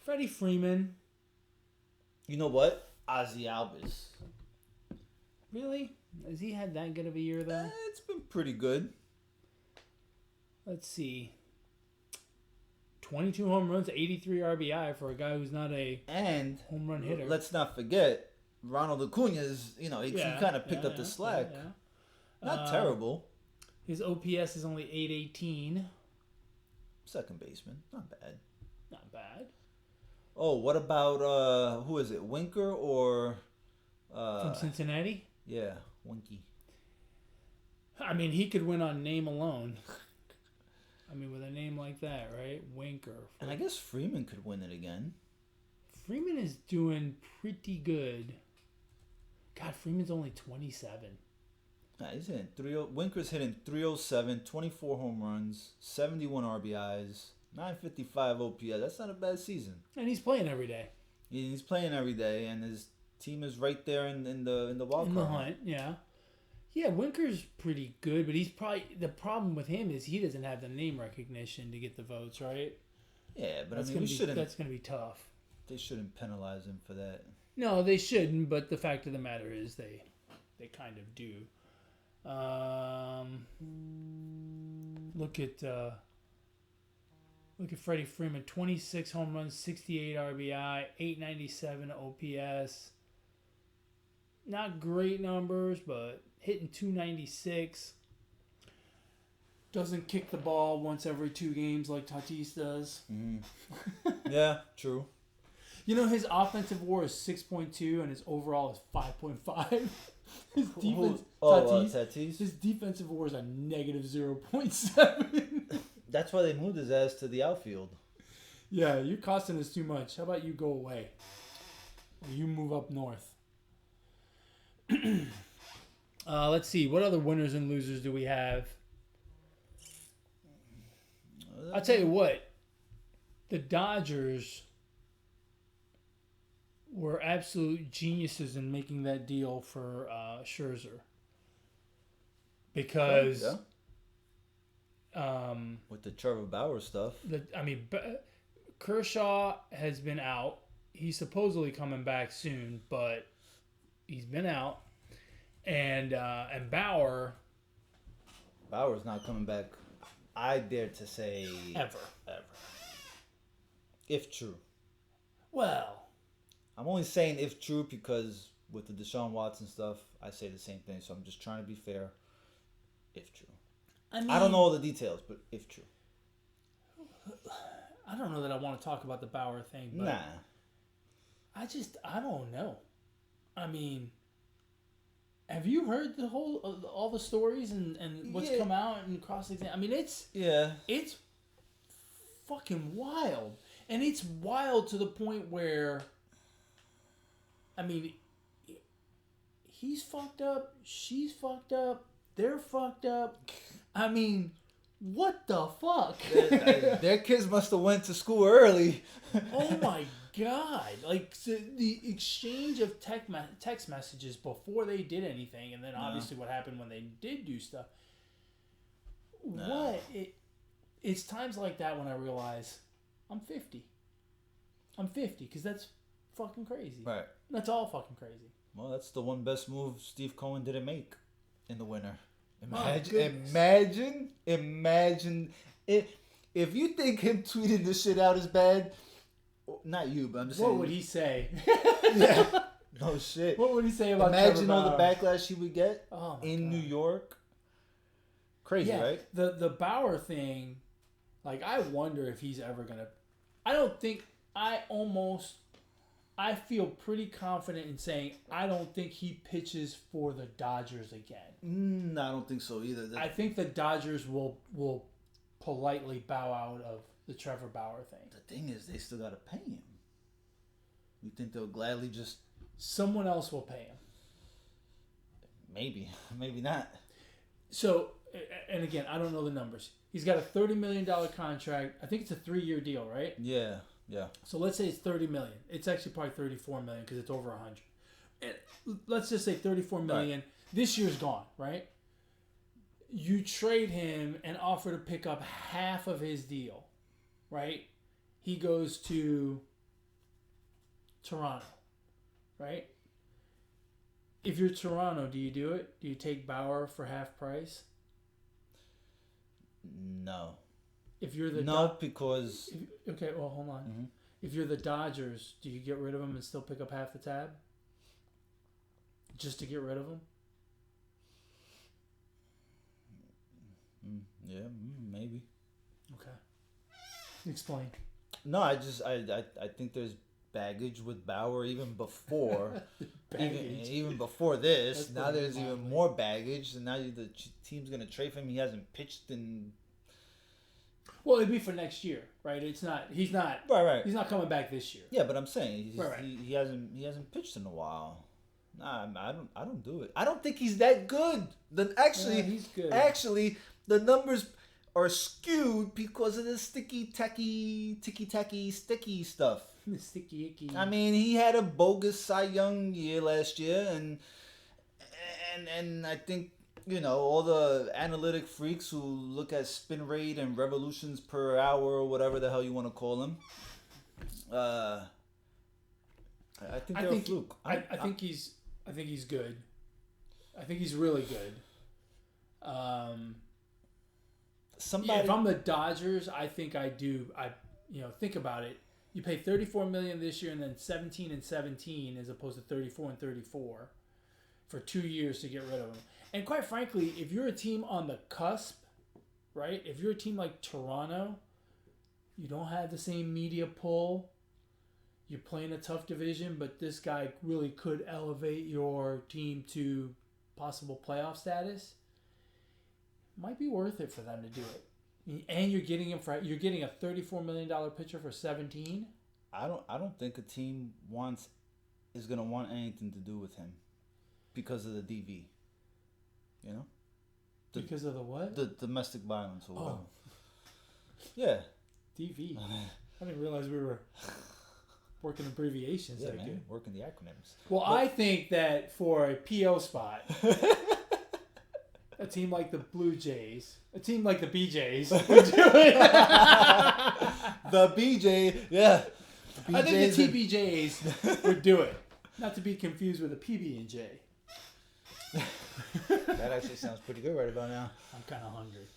Freddie Freeman.
You know what? Ozzy Albies.
Really? Has he had that good of a year, though?
It's been pretty good.
Let's see. 22 home runs, 83 RBI for a guy who's not a home run hitter.
Let's not forget, Ronald Acuna's, he kind of picked up the slack. Yeah. Not terrible.
His OPS is only 818.
Second baseman. Not bad.
Not bad.
Oh, what about, who is it, Winker or...
from Cincinnati?
Yeah, Winky.
I mean, he could win on name alone. I mean, with a name like that, right? Winker.
And I guess Freeman could win it again.
Freeman is doing pretty good. God, Freeman's only 27.
Nah, he's hitting Winker's hitting 307, 24 home runs, 71 RBIs, 955 OPS. That's not a bad season.
And he's playing every day.
He's playing every day, and his team is right there in the wild card.
In the hunt, yeah. Yeah, Winker's pretty good, but he's probably... The problem with him is he doesn't have the name recognition to get the votes, right?
Yeah, but
that's
I mean,
that's going to be tough.
They shouldn't penalize him for that.
No, they shouldn't, but the fact of the matter is they kind of do. Look at Freddie Freeman, 26 home runs, 68 RBI, 897 OPS. Not great numbers, but hitting 296. Doesn't kick the ball once every 2 games like Tatis does.
Yeah, true.
You know, his offensive WAR is 6.2 and his overall is 5.5. His defense,
Tatis?
His defensive WAR is a negative 0.7.
That's why they moved his ass to the outfield.
Yeah, you're costing us too much. How about you go away? Or you move up north? Let's see. What other winners and losers do we have? I'll tell you what. The Dodgers were absolute geniuses in making that deal for Scherzer. Because
with the Trevor Bauer stuff.
Kershaw has been out. He's supposedly coming back soon, but he's been out. And Bauer's
not coming back. I dare to say
ever.
If true.
Well,
I'm only saying if true because with the Deshaun Watson stuff, I say the same thing. So I'm just trying to be fair. If true. I don't know all the details, but if true.
I don't know that I want to talk about the Bauer thing, but I don't know. I mean, have you heard all the stories and what's come out and cross-exam? I mean, it's fucking wild. And it's wild to the point where, I mean, he's fucked up, she's fucked up, they're fucked up. I mean, what the fuck?
Their kids must have went to school early.
Oh my god! Like so the exchange of text messages before they did anything, and then obviously what happened when they did do stuff. It's times like that when I realize I'm 50. I'm 50 because that's fucking crazy.
Right.
That's all fucking crazy.
Well, that's the one best move Steve Cohen didn't make in the winter. Imagine if you think him tweeting this shit out is bad. Not you, but I'm just saying.
What would he say?
Yeah. No shit.
What would he say about
Imagine
Trevor
all
Bauer?
the backlash he would get
in
New York. Crazy, right?
The Bauer thing, like I wonder if he's ever gonna. I feel pretty confident in saying I don't think he pitches for the Dodgers again.
I don't think so either.
I think the Dodgers will politely bow out of the Trevor Bauer thing.
The thing is, they still got to pay him. You think they'll gladly just...
Someone else will pay him.
Maybe. Maybe not.
So, and again, I don't know the numbers. He's got a $30 million contract. I think it's a 3-year deal, right?
Yeah.
So let's say it's $30 million. It's actually probably $34 million because it's over 100. And let's just say $34 million. Right. This year's gone, right? You trade him and offer to pick up half of his deal, right? He goes to Toronto, right? If you're Toronto, do you do it? Do you take Bauer for half price?
No.
If you're the
because...
Okay, well, hold on.
Mm-hmm.
If you're the Dodgers, do you get rid of him and still pick up half the tab? Just to get rid of him?
Yeah, maybe.
Okay. Explain.
No, I think there's baggage with Bauer even before. even before this. That's now there's even more baggage, and now the team's going to trade for him. He hasn't pitched in...
Well, it'd be for next year, right? He's not
right.
He's not coming back this year.
Yeah, but I'm saying
right.
he hasn't pitched in a while. Nah, I don't do it. I don't think he's that good.
He's good.
Actually, the numbers are skewed because of the ticky-tacky, sticky stuff.
The sticky icky.
I mean, he had a bogus Cy Young year last year, and I think, all the analytic freaks who look at spin rate and revolutions per hour or whatever the hell you want to call them, I think they're a fluke.
I think he's good. I think he's really good. If I'm the Dodgers, I think I do. Think about it. You pay $34 million this year, and then 17 and 17 as opposed to 34 and 34 for 2 years to get rid of him. And quite frankly, if you're a team on the cusp, right? If you're a team like Toronto, you don't have the same media pull. You're playing a tough division, but this guy really could elevate your team to possible playoff status. Might be worth it for them to do it. And you're getting a $34 million pitcher for 17.
I don't think a team is gonna want anything to do with him because of the DV. You know,
because of the what?
the domestic violence or whatever.
Oh.
Yeah.
DV. I didn't realize we were working abbreviations.
Yeah,
that
man.
good.
Working the acronyms.
Well, I think that for a PO spot, a team like the Blue Jays, a team like the BJs, would do it.
The BJ, yeah.
I think the TBJs would do it. Not to be confused with a PB&J.
That actually sounds pretty good right about now.
I'm kind of hungry.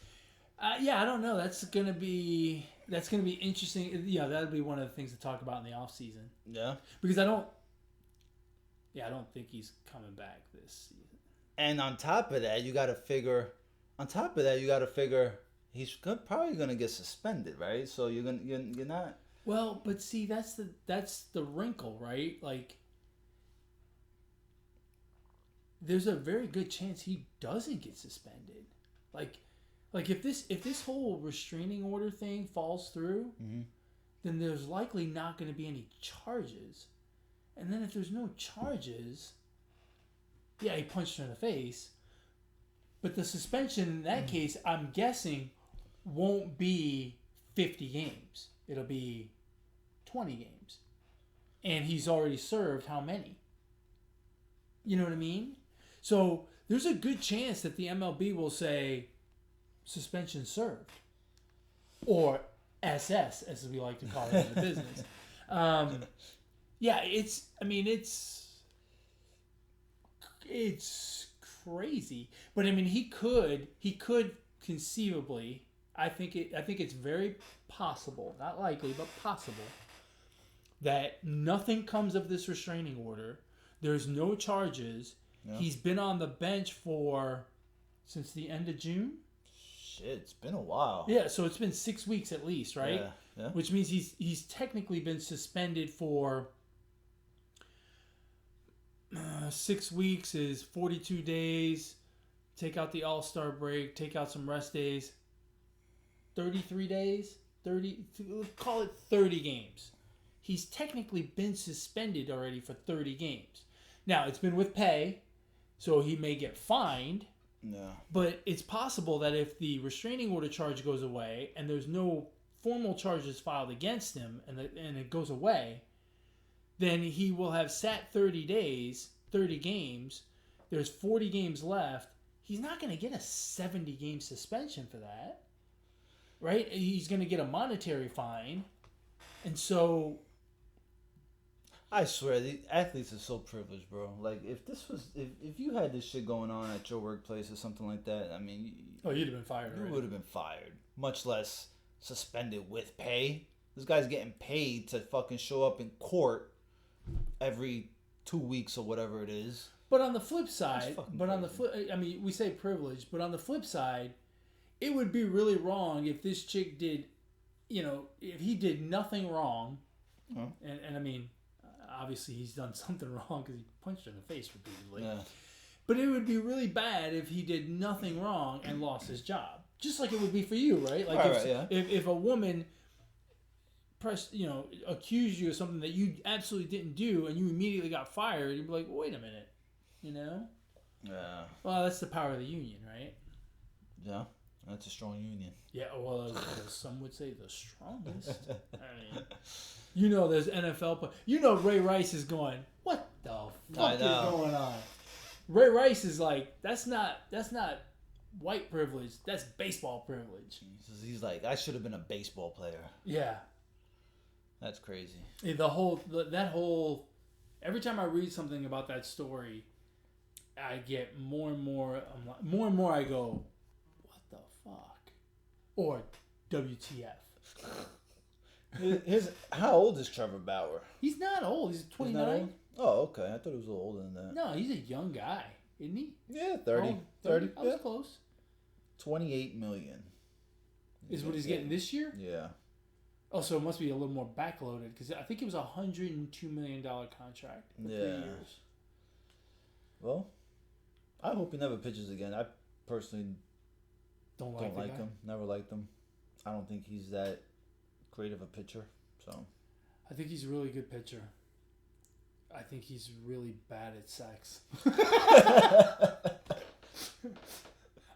Yeah, I don't know. That's gonna be interesting. Yeah, that'll be one of the things to talk about in the off season.
Yeah.
Because I don't think he's coming back this season.
And on top of that, you got to figure he's probably gonna get suspended, right? So you're not.
Well, but see, that's the wrinkle, right? Like, there's a very good chance he doesn't get suspended. Like if this whole restraining order thing falls through, then there's likely not going to be any charges. And then if there's no charges, yeah, he punched her in the face. But the suspension in that case, I'm guessing, won't be 50 games. It'll be 20 games. And he's already served how many? You know what I mean? So there's a good chance that the MLB will say suspension served. Or SS, as we like to call it in the business. Yeah, it's crazy. But I mean, he could conceivably, I think it's very possible, not likely, but possible, that nothing comes of this restraining order. There's no charges. Yeah. He's been on the bench since the end of June.
Shit, it's been a while.
Yeah, so it's been 6 weeks at least, right?
Yeah.
Which means he's technically been suspended for 6 weeks is 42 days. Take out the All-Star break. Take out some rest days. 33 days. Call it 30 games. He's technically been suspended already for 30 games. Now, it's been with pay, so he may get fined.
Yeah.
But it's possible that if the restraining order charge goes away and there's no formal charges filed against him and it goes away, then he will have sat 30 games. There's 40 games left. He's not going to get a 70-game suspension for that, right? He's going to get a monetary fine. And so,
I swear, the athletes are so privileged, bro. Like, if you had this shit going on at your workplace or something like that, I mean,
you'd have been fired.
You would have been fired, much less suspended with pay. This guy's getting paid to fucking show up in court every 2 weeks or whatever it is.
But on the flip side, we say privilege, but on the flip side, it would be really wrong if this chick did, if he did nothing wrong, and I mean, obviously he's done something wrong because he punched her in the face repeatedly. Yeah. But it would be really bad if he did nothing wrong and lost his job. Just like it would be for you, right? Like if a woman accused you of something that you absolutely didn't do and you immediately got fired, you'd be like, wait a minute, Yeah. Well, that's the power of the union, right?
Yeah. That's a strong union.
Yeah, well, some would say the strongest. I mean, there's NFL play. Ray Rice is going, what the fuck is going on? Ray Rice is like, that's not white privilege. That's baseball privilege.
He's like, I should have been a baseball player.
Yeah.
That's crazy.
Every time I read something about that story, I get more and more I go, what the fuck? Or WTF.
How old is Trevor Bauer?
He's not old. He's 29.
Oh, okay. I thought he was a little older than that.
No, he's a young guy, isn't he?
Yeah, 30.
30? I was close.
$28 million.
Is what he's getting this year?
Yeah.
Oh, so it must be a little more backloaded because I think it was a $102 million contract for 3 years.
Well, I hope he never pitches again. I personally don't like him. Never liked him. I don't think he's that great of a pitcher. So
I think he's a really good pitcher. I think he's really bad at sex.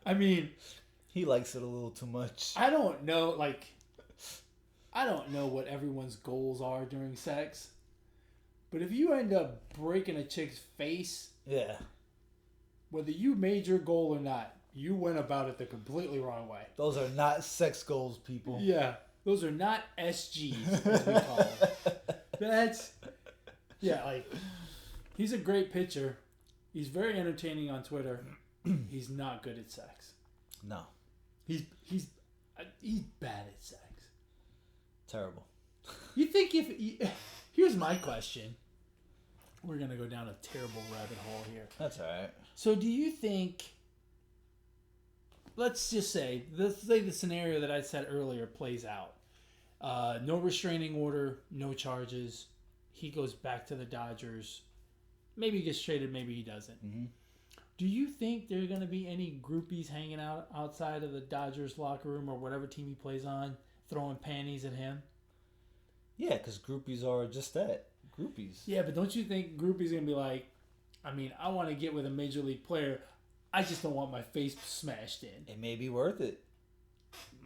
I mean,
He likes it a little too much.
I don't know. Like, I don't know what everyone's goals are during sex, but if you end up breaking a chick's face,
Yeah.
whether you made your goal or not, you went about it the completely wrong way.
Those are not sex goals, people.
Yeah, those are not SGs, as we call them. That's, yeah, like, he's a great pitcher. He's very entertaining on Twitter. He's not good at sex.
No.
He's bad at sex.
Terrible.
You think here's my question. We're gonna go down a terrible rabbit hole here.
That's all right.
So do you think? Let's say the scenario that I said earlier plays out. No restraining order, no charges. He goes back to the Dodgers. Maybe he gets traded, maybe he doesn't.
Mm-hmm.
Do you think there are going to be any groupies hanging out outside of the Dodgers locker room or whatever team he plays on, throwing panties at him?
Yeah, because groupies are just that. Groupies.
Yeah, but don't you think groupies are going to be like, I mean, I want to get with a major league player. I just don't want my face smashed in.
It may be worth it.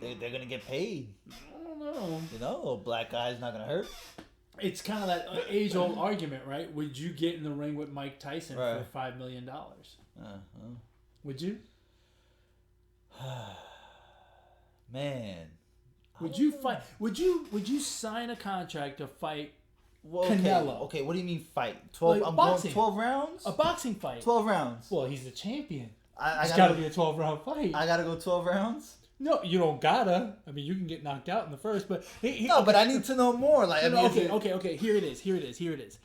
They're going to get paid.
I don't know.
You know, a little black eye's not going to hurt.
It's kind of that age-old argument, right? Would you get in the ring with Mike Tyson
Right.
for $5 million? Would you?
Man.
Would you fight? Would you sign a contract to fight
Well,
Canelo?
Okay, what do you mean fight? 12
Like
I'm
boxing.
going 12 rounds?
a boxing fight?
12 rounds.
Well, he's the champion.
I
It's
gotta
got to be a 12-round fight.
I got to go 12 rounds?
No, you don't gotta. I mean, you can get knocked out in the first, but
No, but I need to know more. Like, I mean,
okay. Here it is.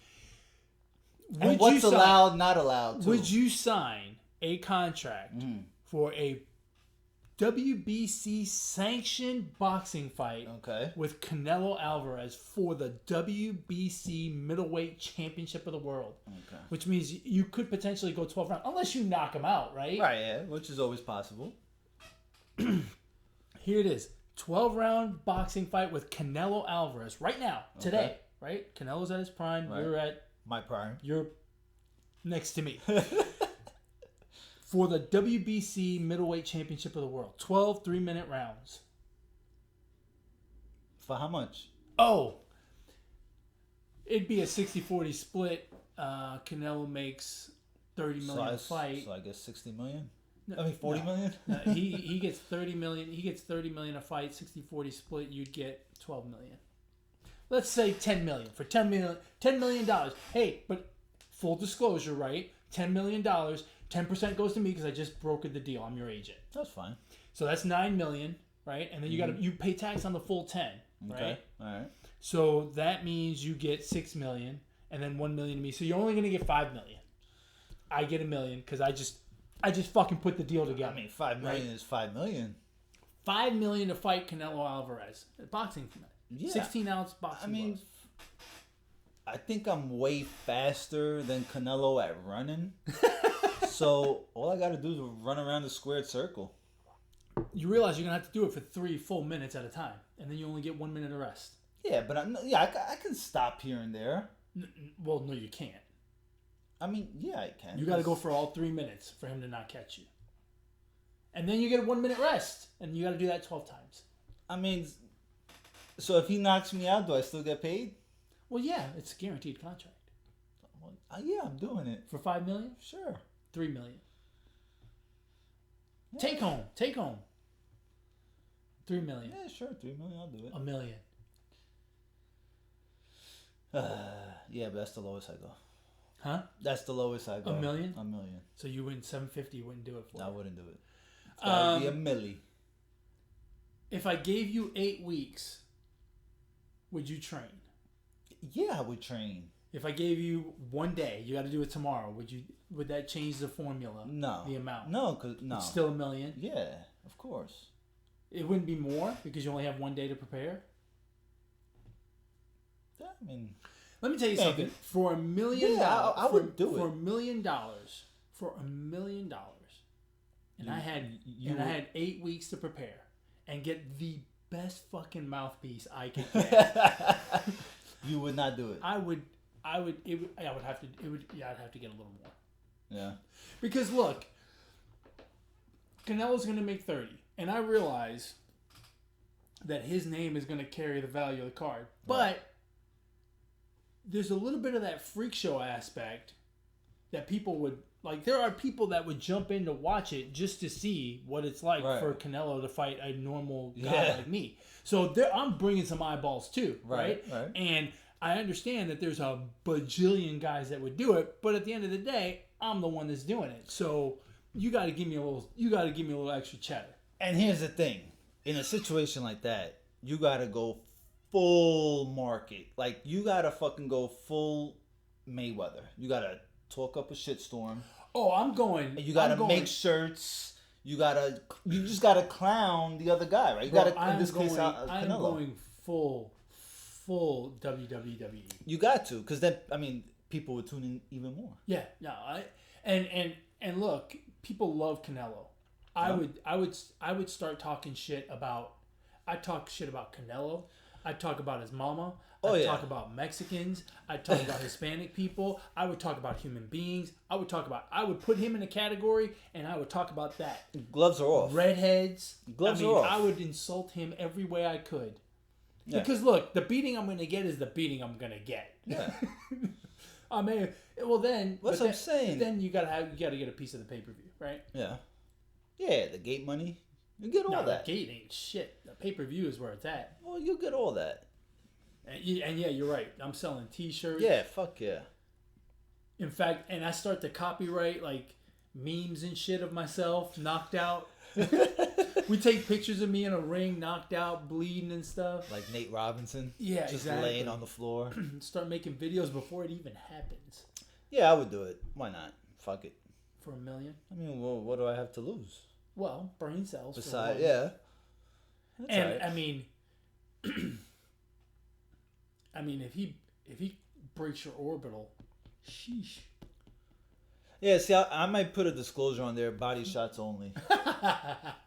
And what's allowed, not allowed, too.
Would you sign a contract for a WBC sanctioned boxing fight with Canelo Alvarez for the WBC middleweight championship of the world?
Okay.
Which means you could potentially go 12 rounds, unless you knock him out, right?
Right, yeah, which is always possible.
Here it is. 12-round boxing fight with Canelo Alvarez right now, today, right? Canelo's at his prime.
Right.
You're at...
My prime.
You're next to me. For the WBC middleweight championship of the world. 12 3-minute rounds.
For how much?
Oh. It'd be a 60-40 split. Canelo makes $30 million a fight.
So I guess 60 million?
No,
I mean 40 million?
No, he gets 30 million. He gets 30 million a fight. 60-40 split, you'd get 12 million. Let's say 10 million for $10 million. Hey, but full disclosure, right? $10 million. 10% goes to me because I just brokered the deal. I'm your agent.
That's fine.
So that's $9 million, right? And then you pay tax on the full 10, right?
Okay. All right.
So that means you get $6 million and then $1 million to me. So you're only gonna get $5 million. I get $1 million because I just fucking put the deal together.
I mean, $5 million is $5 million.
$5 million to fight Canelo Alvarez, boxing.
Yeah.
16-ounce boxing.
I mean,
gloves.
I think I'm way faster than Canelo at running. So all I got to do is run around the squared circle.
You realize you're gonna have to do it for 3 full minutes at a time, and then you only get 1 minute of rest.
Yeah, but I can stop here and there.
Well, no, you can't.
I mean, yeah, I can.
You got to go for all 3 minutes for him to not catch you, and then you get a 1 minute rest, and you got to do that 12 times.
I mean, so if he knocks me out, do I still get paid?
Well, yeah, it's a guaranteed contract.
Yeah, I'm doing it.
For $5 million?
Sure.
$3 million.
Yeah.
Take home. $3 million.
Yeah, sure. $3 million, I'll do it.
$1 million.
Yeah, but that's the lowest I go.
Huh?
That's the lowest I go.
$1 million?
$1 million.
So you win $750, you wouldn't do it for
I
it.
wouldn't do it. It's gotta be a milli.
If I gave you 8 weeks, would you train?
Yeah, I would train.
If I gave you 1 day, you got to do it tomorrow. Would that change the formula?
No.
The amount?
No, no.
It's still $1 million.
Yeah, of course.
It wouldn't be more because you only have 1 day to prepare.
Yeah, I mean,
let me tell you something. For $1 million,
yeah, I would do it.
For $1 million, and I had 8 weeks to prepare and get the best fucking mouthpiece I could get.
You would not do it.
I'd have to get a little more.
Yeah.
Because look, Canelo's going to make 30. And I realize that his name is going to carry the value of the card. But there's a little bit of that freak show aspect that people would... Like, there are people that would jump in to watch it just to see what it's like for Canelo to fight a normal guy like me. So I'm bringing some eyeballs too, right? And I understand that there's a bajillion guys that would do it, but at the end of the day, I'm the one that's doing it. So you got to give me a little extra cheddar.
And here's the thing: in a situation like that, you got to go full market. Like, you got to fucking go full Mayweather. You got to talk up a shitstorm.
Oh, I'm going.
You got to make shirts. You just gotta clown the other guy, right? You gotta. In this case, Canelo.
I'm going full WWE.
You got to, because then people would tune in even more.
Yeah, no, and look, people love Canelo. I would start talking shit about. I talk shit about Canelo. I talk about his mama. I talk about Mexicans. I talk about Hispanic people. I would talk about human beings. I would put him in a category, and I would talk about that.
Gloves are off.
Redheads.
Gloves are off.
I would insult him every way I could. Yeah. Because look, the beating I'm going to get is the beating I'm going to get.
Yeah.
Then.
What's I'm saying?
Then you got to get a piece of the pay-per-view, right?
Yeah. Yeah, the gate money. You get all that.
The gate ain't shit. The pay-per-view is where it's at.
Well, you get all that.
And yeah, you're right. I'm selling T-shirts.
Yeah, fuck yeah.
In fact, and I start to copyright like memes and shit of myself knocked out. We take pictures of me in a ring, knocked out, bleeding and stuff.
Like Nate Robinson.
Yeah,
just
exactly.
Laying on the floor.
Start making videos before it even happens.
Yeah, I would do it. Why not? Fuck it.
For $1 million?
Well, what do I have to lose?
Well, brain cells.
Besides, yeah.
That's and right. I mean, if he breaks your orbital, sheesh.
Yeah, see, I might put a disclosure on there: body shots only.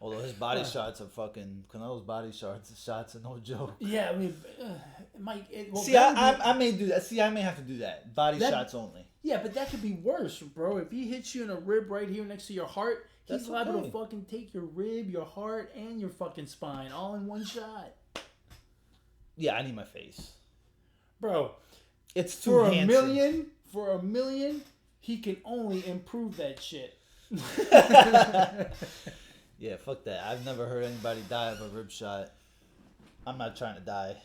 Although his body shots are fucking Canelo's body shots are no joke.
Yeah, I mean, Mike.
I may do that. See, I may have to do that. Body shots only.
Yeah, but that could be worse, bro. If he hits you in a rib right here next to your heart, he's liable to fucking take your rib, your heart, and your fucking spine all in one shot.
Yeah, I need my face.
Bro,
it's too handsome.
For $1 million, he can only improve that shit.
Yeah, fuck that. I've never heard anybody die of a rib shot. I'm not trying to die.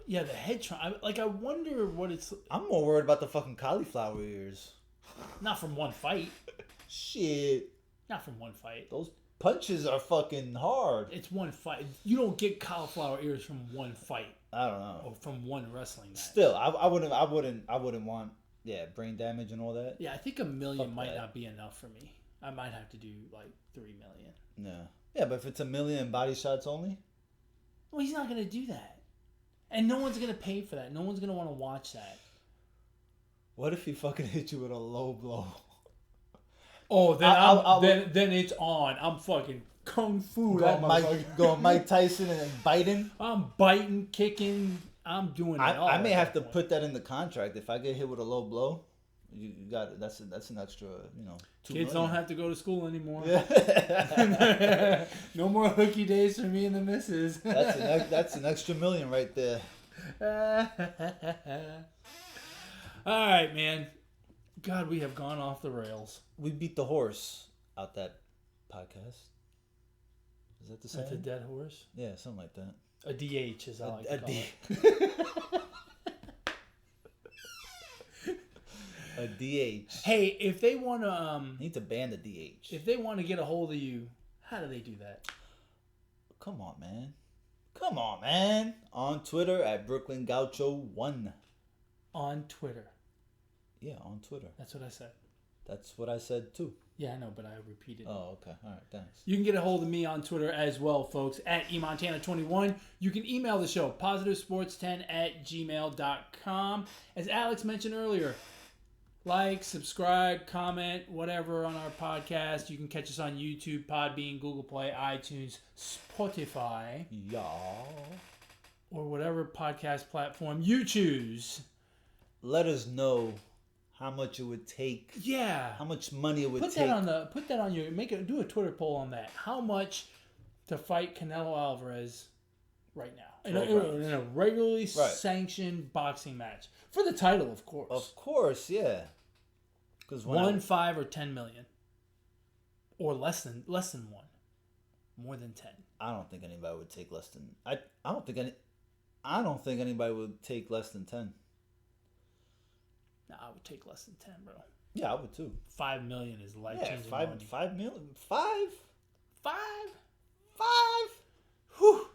Yeah, the head trauma. I wonder what it's...
I'm more worried about the fucking cauliflower ears.
Not from one fight.
Shit.
Not from one fight.
Those punches are fucking hard.
It's one fight. You don't get cauliflower ears from one fight.
I don't know.
Or from one wrestling match.
Still, I wouldn't want brain damage and all that.
Yeah, I think $1 million might not be enough for me. I might have to do like $3 million.
Yeah. Yeah, but if it's $1 million body shots only?
Well, he's not gonna do that. And no one's gonna pay for that. No one's gonna want to watch that.
What if he fucking hit you with a low blow?
Oh, then it's on. I'm fucking kung fu.
Going Mike Tyson and biting.
I'm biting, kicking. I'm doing it all.
I may have to put that in the contract. If I get hit with a low blow, you got it. That's an extra.
Kids don't have to go to school anymore. Yeah. No more hooky days for me and the missus.
That's an extra $1 million right there.
All right, man. God, we have gone off the rails.
We beat the horse out that podcast. Is that the same?
That's a dead horse?
Yeah, something like that.
A DH is how I call it.
A DH.
Hey, if they want to...
need to ban the DH.
If they want to get a hold of you, how do they do that?
Come on, man. On Twitter at Brooklyn Gaucho 1.
On Twitter.
Yeah, on Twitter.
That's what I said.
That's what I said too.
Yeah, I know, but I repeated it.
Oh, okay. All right, thanks.
You can get a hold of me on Twitter as well, folks, at eMontana21. You can email the show, positivesports10@gmail.com. As Alex mentioned earlier, like, subscribe, comment, whatever on our podcast. You can catch us on YouTube, Podbean, Google Play, iTunes, Spotify.
Yeah.
Or whatever podcast platform you choose.
Let us know how much it would take.
Yeah.
How much money it would
Put
take.
that on your do a Twitter poll on that. How much to fight Canelo Alvarez right now in a regularly sanctioned boxing match for the title, of course.
Of course, yeah. Because
1, 5, or 10 million, or less than 1, more than 10.
I don't think anybody would take less than. I don't think anybody would take less than 10.
No, I would take less than 10, bro.
Yeah, I would too.
5 million is life changing.
Yeah,
money.
5 million. 5.
5.
Whew.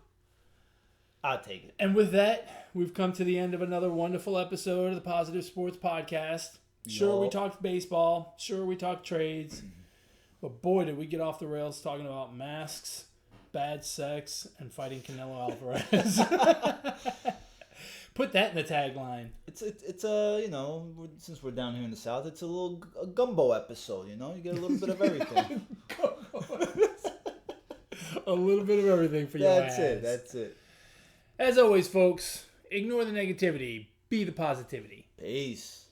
I'll take it.
And with that, we've come to the end of another wonderful episode of the Positive Sports Podcast. Sure, we talked baseball. Sure, we talked trades. But boy, did we get off the rails talking about masks, bad sex, and fighting Canelo Alvarez. Put that in the tagline.
It's a, since we're down here in the South, it's a gumbo episode, You get a little bit of everything.
A little bit of everything for your ass.
That's it.
As always, folks, ignore the negativity. Be the positivity.
Peace.